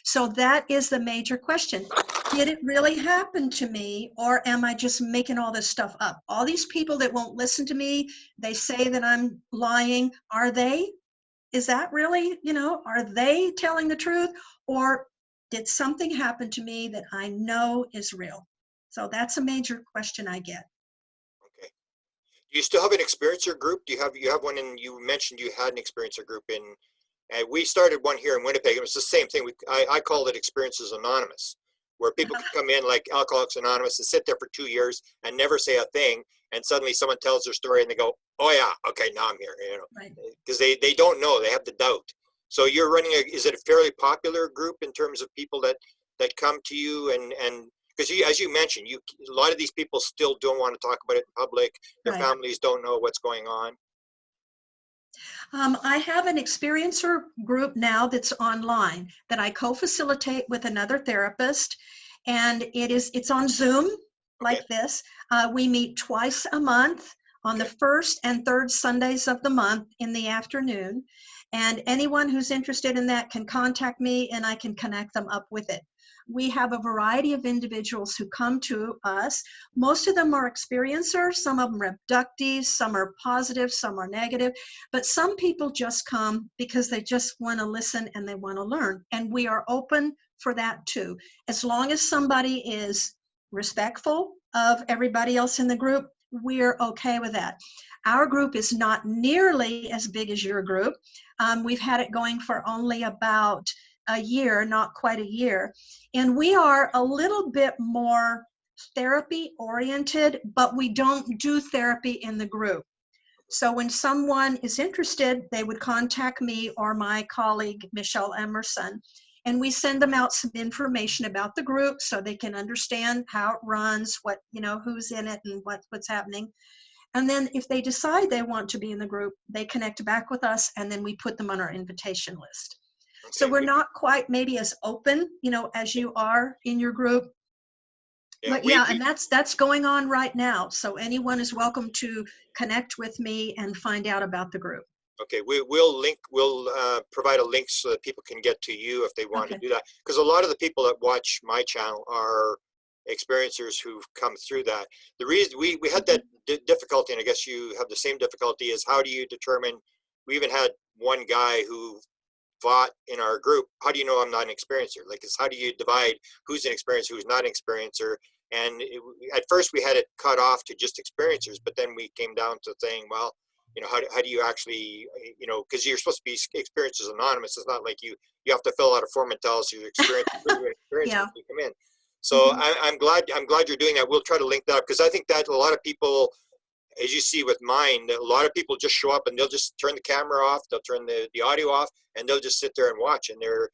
Speaker 2: So that is the major question. Did it really happen to me, or am I just making all this stuff up? All these people that won't listen to me, they say that I'm lying. Are they? Is that really, are they telling the truth? Or did something happen to me that I know is real? So that's a major question I get.
Speaker 1: Okay. Do you still have an experiencer group? Do you have one? And you mentioned you had an experiencer group and we started one here in Winnipeg. It was the same thing. I called it Experiences Anonymous, where people could come in like Alcoholics Anonymous and sit there for 2 years and never say a thing. And suddenly someone tells their story and they go, oh yeah, okay, now I'm here, because they don't know, they have the doubt. So you're running is it a fairly popular group in terms of people that come to you and because as you mentioned, a lot of these people still don't want to talk about it in public. Their families don't know what's going on.
Speaker 2: I have an experiencer group now that's online that I co-facilitate with another therapist, and it's on Zoom like this. We meet twice a month on the first and third Sundays of the month in the afternoon, and anyone who's interested in that can contact me and I can connect them up with it. We have a variety of individuals who come to us. Most of them are experiencers, some of them are abductees, some are positive, some are negative, but some people just come because they just want to listen and they want to learn. And we are open for that too. As long as somebody is respectful of everybody else in the group, we're okay with that. Our group is not nearly as big as your group. We've had it going for only about a year, not quite a year. And we are a little bit more therapy oriented, but we don't do therapy in the group. So when someone is interested, they would contact me or my colleague, Michelle Emerson, and we send them out some information about the group so they can understand how it runs, what, who's in it and what's happening. And then if they decide they want to be in the group, they connect back with us and then we put them on our invitation list. So we're not quite maybe as open, as you are in your group. But and that's going on right now. So anyone is welcome to connect with me and find out about the group.
Speaker 1: Okay, we'll provide a link so that people can get to you if they want to do that. Because a lot of the people that watch my channel are experiencers who've come through that. The reason we had that difficulty, and I guess you have the same difficulty, is how do you determine, we even had one guy who fought in our group, how do you know I'm not an experiencer? Like, it's how do you divide who's an experiencer, who's not an experiencer? And at first we had it cut off to just experiencers, but then we came down to saying, well, how do you actually, because you're supposed to be Experiencers Anonymous. It's not like you have to fill out a form and tell us your experience when you come in. So I'm glad you're doing that. We'll try to link that up, because I think that a lot of people, as you see with mine, a lot of people just show up and they'll just turn the camera off, they'll turn the audio off, and they'll just sit there and watch, and they're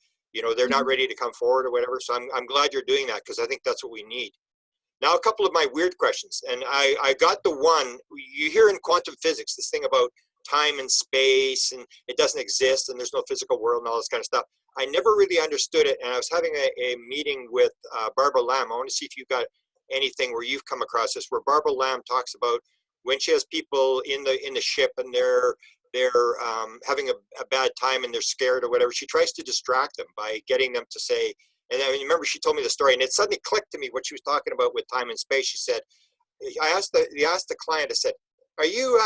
Speaker 1: not ready to come forward or whatever. So I'm glad you're doing that, because I think that's what we need. Now, a couple of my weird questions, and I got the one, you hear in quantum physics, this thing about time and space, and it doesn't exist, and there's no physical world and all this kind of stuff. I never really understood it, and I was having a meeting with Barbara Lamb. I want to see if you've got anything where you've come across this, where Barbara Lamb talks about when she has people in the ship and they're having a bad time and they're scared or whatever, she tries to distract them by getting them to say, and I remember she told me the story, and it suddenly clicked to me what she was talking about with time and space. She said, I asked the client, I said, are you,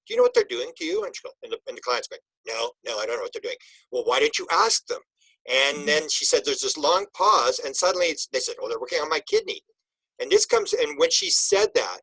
Speaker 1: do you know what they're doing to you? And the client's going, no, I don't know what they're doing. Well, why didn't you ask them? And then she said, there's this long pause, and suddenly they said, oh, they're working on my kidney. And this comes, and when she said that,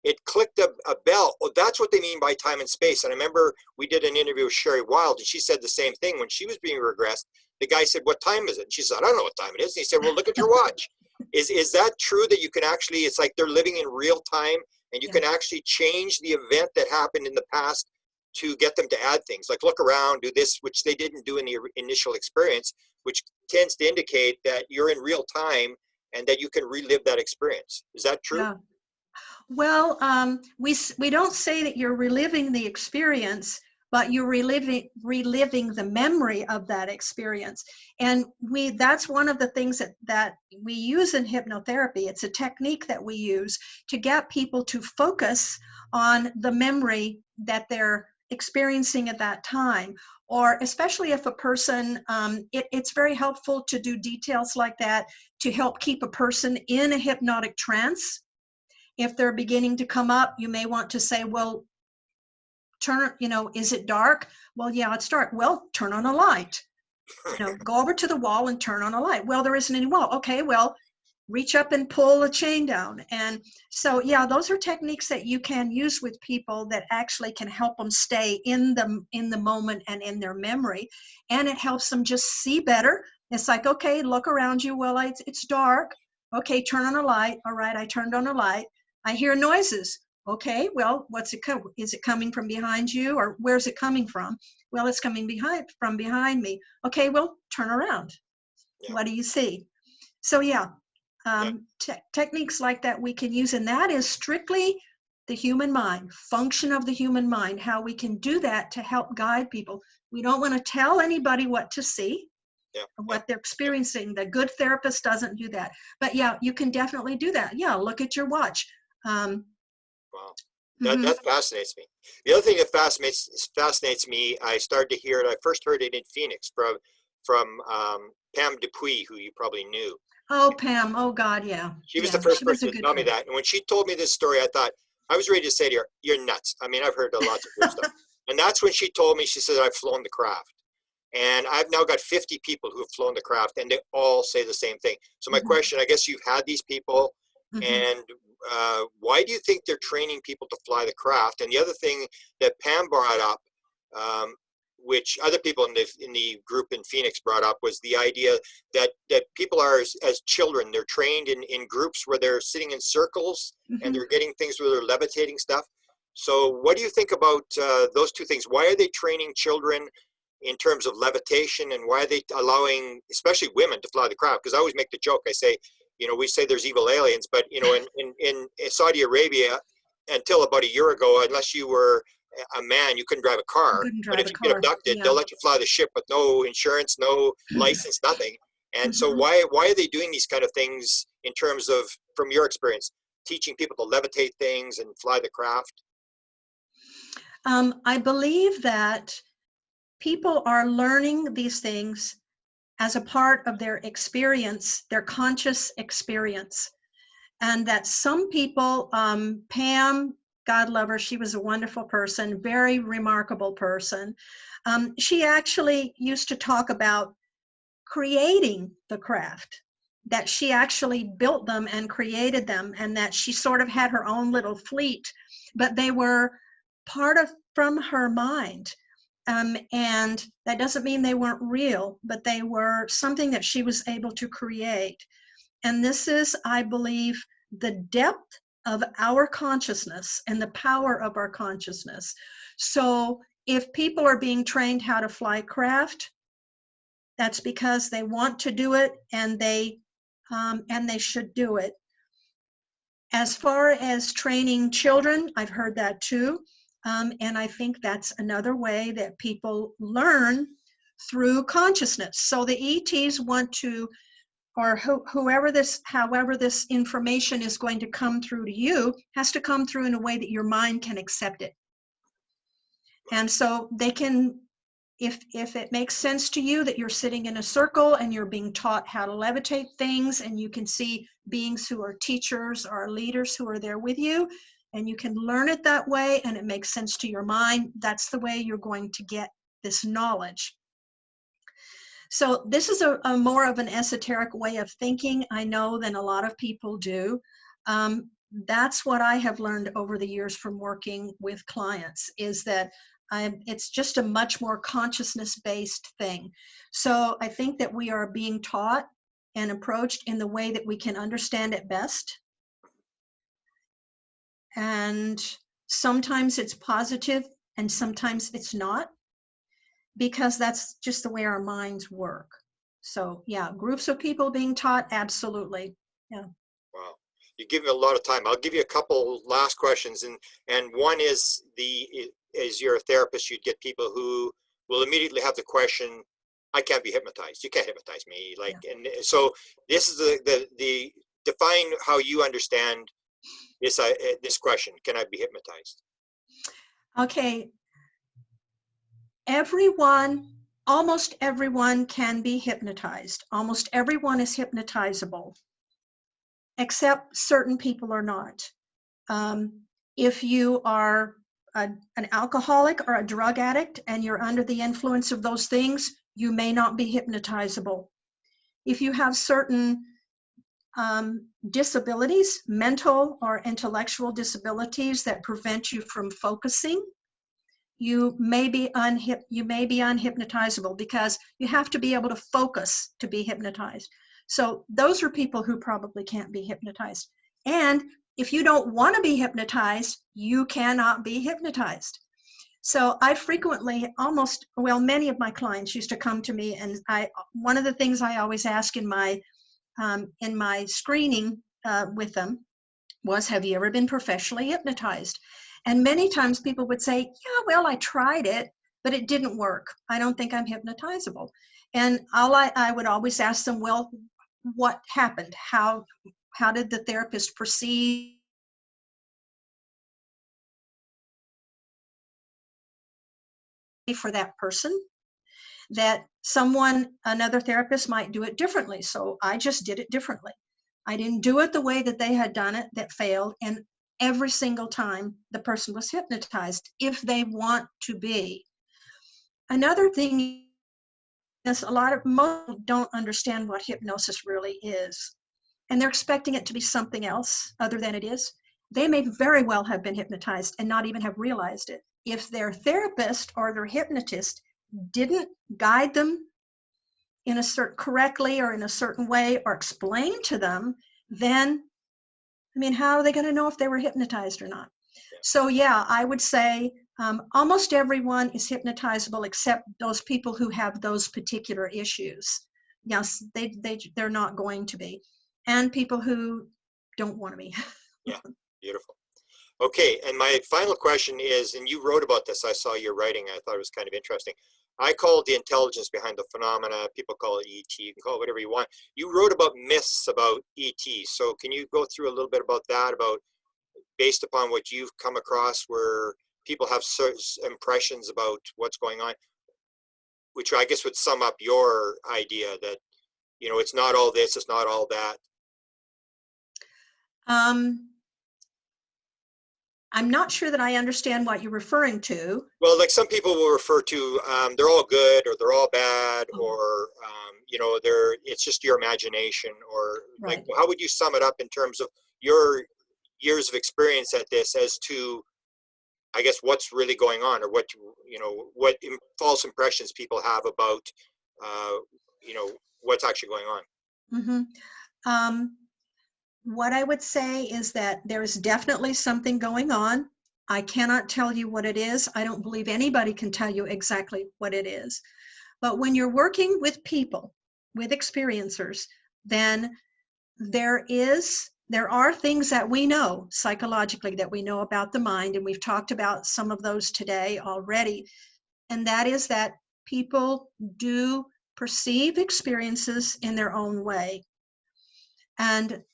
Speaker 1: it clicked a bell. Oh, that's what they mean by time and space. And I remember we did an interview with Sherry Wild, and she said the same thing. When she was being regressed, the guy said, what time is it? And she said, I don't know what time it is. And he said, well, look at your watch. Is that true, that you can actually, it's like they're living in real time, and you can actually change the event that happened in the past to get them to add things like look around, do this, which they didn't do in the initial experience, which tends to indicate that you're in real time and that you can relive that experience. Is that true?
Speaker 2: Yeah. Well, we don't say that you're reliving the experience, but you're reliving the memory of that experience. And that's one of the things that we use in hypnotherapy. It's a technique that we use to get people to focus on the memory that they're experiencing at that time. Or especially if a person, it's very helpful to do details like that to help keep a person in a hypnotic trance. If they're beginning to come up, you may want to say, well, is it dark? Well, yeah, it's dark. Well, turn on a light. Go over to the wall and turn on a light. Well, there isn't any wall. Okay, well, reach up and pull a chain down. And so, yeah, those are techniques that you can use with people that actually can help them stay in the moment and in their memory. And it helps them just see better. It's like, okay, look around you. Well, it's dark. Okay, turn on a light. All right, I turned on a light. I hear noises. Okay, well, is it coming from behind you, or where's it coming from? Well, it's coming from behind me. Okay, well, turn around. Yeah. What do you see? So yeah, techniques like that we can use, and that is strictly the human mind, function of the human mind, how we can do that to help guide people. We don't want to tell anybody what to see. Yeah. What they're experiencing. The good therapist doesn't do that. But yeah, you can definitely do that. Yeah, look at your watch.
Speaker 1: Wow, that fascinates me. The other thing that fascinates me, I started to hear it. I first heard it in Phoenix from Pam Dupuis, who you probably knew.
Speaker 2: Oh, Pam. Oh, God, yeah.
Speaker 1: She was the first person to tell me that. And when she told me this story, I thought, I was ready to say to her, you're nuts. I mean, I've heard lots of good stuff. And that's when she told me, she said, I've flown the craft. And I've now got 50 people who have flown the craft, and they all say the same thing. So my question, I guess you've had these people, and why do you think they're training people to fly the craft? And the other thing that Pam brought up, which other people in the group in Phoenix brought up, was the idea that people are, as children, they're trained in groups where they're sitting in circles and they're getting things where they're levitating stuff. So what do you think about those two things? Why are they training children in terms of levitation, and why are they allowing, especially women, to fly the craft? Because I always make the joke, I say, we say there's evil aliens, but in Saudi Arabia, until about a year ago, unless you were a man, you couldn't drive a car. But if you get abducted, they'll let you fly the ship with no insurance, no license, nothing. And so why are they doing these kind of things in terms of, from your experience, teaching people to levitate things and fly the craft?
Speaker 2: I believe that people are learning these things as a part of their experience, their conscious experience. And that some people, Pam, God love her, she was a wonderful person, very remarkable person. She actually used to talk about creating the craft, that she actually built them and created them, and that she sort of had her own little fleet, but they were from her mind. And that doesn't mean they weren't real, but they were something that she was able to create. And this is, I believe, the depth of our consciousness and the power of our consciousness. So if people are being trained how to fly craft, that's because they want to do it, and they should do it. As far as training children, I've heard that too. And I think that's another way that people learn through consciousness. So the ETs want to, or however this information is going to come through to you, has to come through in a way that your mind can accept it. And so they can, if it makes sense to you that you're sitting in a circle and you're being taught how to levitate things, and you can see beings who are teachers or leaders who are there with you, and you can learn it that way, and it makes sense to your mind, that's the way you're going to get this knowledge. So this is a more of an esoteric way of thinking, I know, than a lot of people do. That's what I have learned over the years from working with clients, is that it's just a much more consciousness-based thing. So I think that we are being taught and approached in the way that we can understand it best. And sometimes it's positive and sometimes it's not, because that's just the way our minds work. So yeah, groups of people being taught, absolutely. Yeah.
Speaker 1: Wow. You give me a lot of time. I'll give you a couple last questions. And one is as you're a therapist, you'd get people who will immediately have the question, I can't be hypnotized. You can't hypnotize me. Like, yeah. And so this is the define how you understand this question. Can I be hypnotized?
Speaker 2: Okay. Almost everyone can be hypnotized. Almost everyone is hypnotizable, except certain people are not. If you are an alcoholic or a drug addict and you're under the influence of those things, you may not be hypnotizable. If you have certain disabilities, mental or intellectual disabilities that prevent you from focusing, you may be unhypnotizable, because you have to be able to focus to be hypnotized. So those are people who probably can't be hypnotized. And if you don't want to be hypnotized, you cannot be hypnotized. So I frequently, many of my clients used to come to me, and one of the things I always ask in my screening with them was, have you ever been professionally hypnotized? And many times people would say, yeah, well, I tried it, but it didn't work. I don't think I'm hypnotizable. And I would always ask them, well, what happened? How did the therapist proceed? For that person, that another therapist might do it differently. So I just did it differently. I didn't do it the way that they had done it, that failed. And every single time the person was hypnotized, if they want to be. Another thing is most people don't understand what hypnosis really is. And they're expecting it to be something else other than it is. They may very well have been hypnotized and not even have realized it. If their therapist or their hypnotist didn't guide them correctly or in a certain way, or explain to them, then, how are they going to know if they were hypnotized or not? So yeah, I would say almost everyone is hypnotizable, except those people who have those particular issues. Yes, they're not going to be. And people who don't want to be.
Speaker 1: Yeah, beautiful. Okay, and my final question is, and you wrote about this, I saw your writing, I thought it was kind of interesting. I call it the intelligence behind the phenomena. People call it ET, you can call it whatever you want. You wrote about myths about ET, so can you go through a little bit about that, based upon what you've come across, where people have certain impressions about what's going on, which I guess would sum up your idea that, it's not all this, it's not all that.
Speaker 2: I'm not sure that I understand what you're referring to.
Speaker 1: Well, like some people will refer to, they're all good or they're all bad, or, it's just your imagination, or
Speaker 2: right.
Speaker 1: Like, how would you sum it up in terms of your years of experience at this as to, I guess, what's really going on, or what false impressions people have about, what's actually going on?
Speaker 2: Mm-hmm. What I would say is that there is definitely something going on. I cannot tell you what it is. I don't believe anybody can tell you exactly what it is. But when you're working with people, with experiencers, then there are things that we know psychologically, that we know about the mind, and we've talked about some of those today already. And that is that people do perceive experiences in their own way. And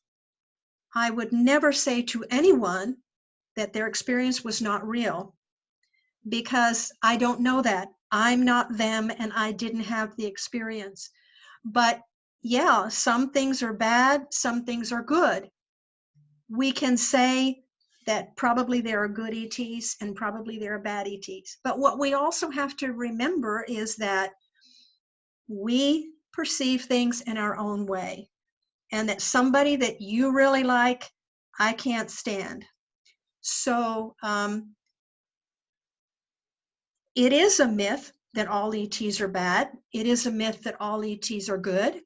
Speaker 2: I would never say to anyone that their experience was not real, because I don't know that. I'm not them, and I didn't have the experience. But yeah, some things are bad, some things are good. We can say that probably there are good ETs and probably there are bad ETs. But what we also have to remember is that we perceive things in our own way, and that somebody that you really like, I can't stand. So it is a myth that all ETs are bad. It is a myth that all ETs are good.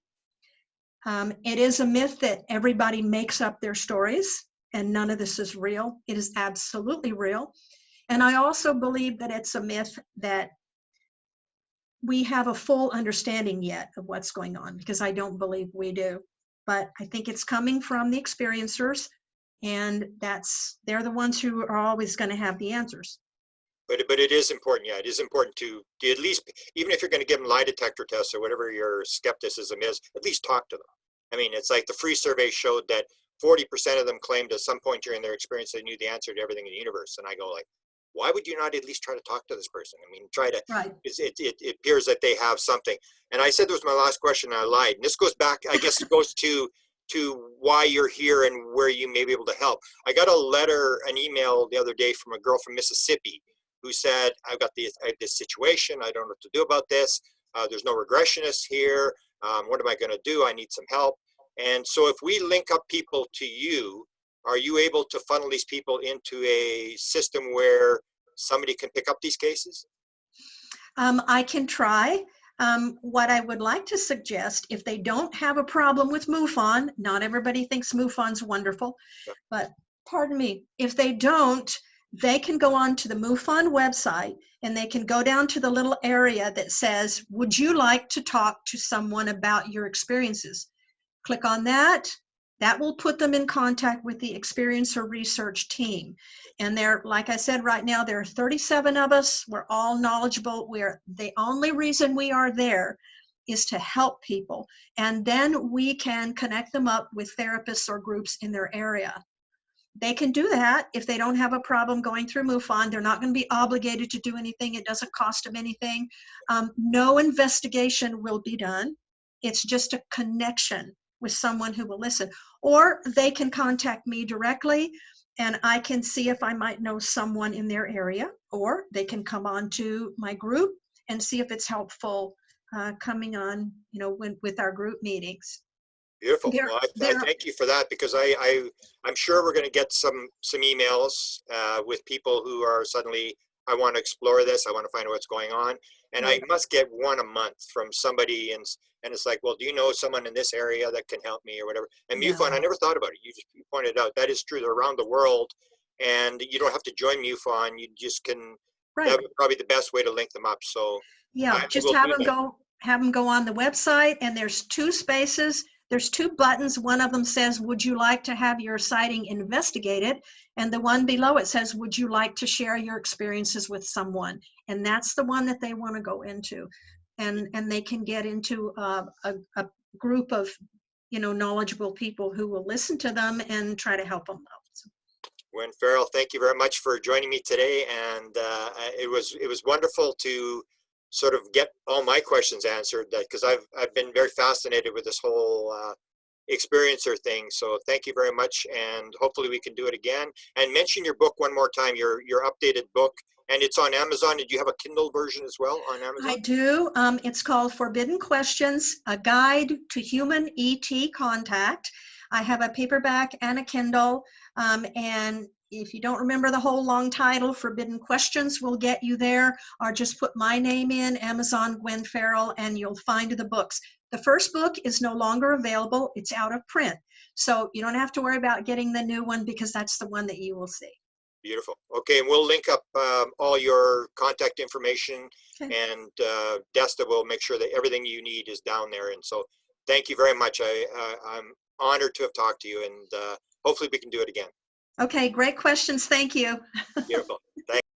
Speaker 2: It is a myth that everybody makes up their stories, and none of this is real. It is absolutely real. And I also believe that it's a myth that we have a full understanding yet of what's going on, because I don't believe we do. But I think it's coming from the experiencers, and they're the ones who are always going to have the answers.
Speaker 1: But it is important, yeah, it is important to at least, even if you're going to give them lie detector tests or whatever your skepticism is, at least talk to them. I mean, it's like the free survey showed that 40% of them claimed at some point during their experience they knew the answer to everything in the universe. And I go like, why would you not at least try to talk to this person? I mean, try to,
Speaker 2: Right.
Speaker 1: it appears that they have something. And I said this was my last question, and I lied. And this goes back, I guess it goes to why you're here and where you may be able to help. I got an email the other day from a girl from Mississippi who said, I have this situation, I don't know what to do about this. There's no regressionists here. What am I going to do? I need some help. And so if we link up people to you, are you able to funnel these people into a system where somebody can pick up these cases?
Speaker 2: I can try. What I would like to suggest, if they don't have a problem with MUFON, not everybody thinks MUFON's wonderful, but pardon me, if they don't, they can go on to the MUFON website and they can go down to the little area that says, would you like to talk to someone about your experiences? Click on that. That will put them in contact with the experiencer research team. And there, like I said, right now, there are 37 of us. We're all knowledgeable. The only reason we are there is to help people. And then we can connect them up with therapists or groups in their area. They can do that if they don't have a problem going through MUFON. They're not going to be obligated to do anything. It doesn't cost them anything. No investigation will be done. It's just a connection with someone who will listen. Or they can contact me directly, and I can see if I might know someone in their area, or they can come on to my group and see if it's helpful coming on, with our group meetings.
Speaker 1: Beautiful. Well, I thank you for that, because I'm sure we're going to get some emails with people who are suddenly, I want to explore this, I want to find out what's going on, and I must get one a month from somebody, and it's like, well, do you know someone in this area that can help me or whatever? And MUFON, I never thought about it. You pointed out that is true. They're around the world, and you don't have to join MUFON. You just can. That would probably be the best way to link them up. So
Speaker 2: yeah, just have them go on the website, and there's 2 spaces. There's 2 buttons. One of them says, would you like to have your sighting investigated? And the one below it says, would you like to share your experiences with someone? And that's the one that they want to go into. And they can get into a group of, knowledgeable people who will listen to them and try to help them out. So.
Speaker 1: Gwen Farrell, thank you very much for joining me today. And it was wonderful to sort of get all my questions answered, because I've been very fascinated with this whole experiencer thing. So thank you very much, and hopefully we can do it again. And mention your book one more time, your updated book, and it's on Amazon. Did you have a Kindle version as well on Amazon?
Speaker 2: I do. It's called Forbidden Questions, A Guide to Human ET Contact. I have a paperback and a Kindle, and if you don't remember the whole long title, Forbidden Questions will get you there, or just put my name in, Amazon Gwen Farrell, and you'll find the books. The first book is no longer available. It's out of print. So you don't have to worry about getting the new one, because that's the one that you will see.
Speaker 1: Beautiful. Okay, and we'll link up all your contact information, and Desta will make sure that everything you need is down there. And so thank you very much. I'm honored to have talked to you, and hopefully we can do it again.
Speaker 2: Okay, great questions. Thank you.
Speaker 1: Beautiful. Thanks.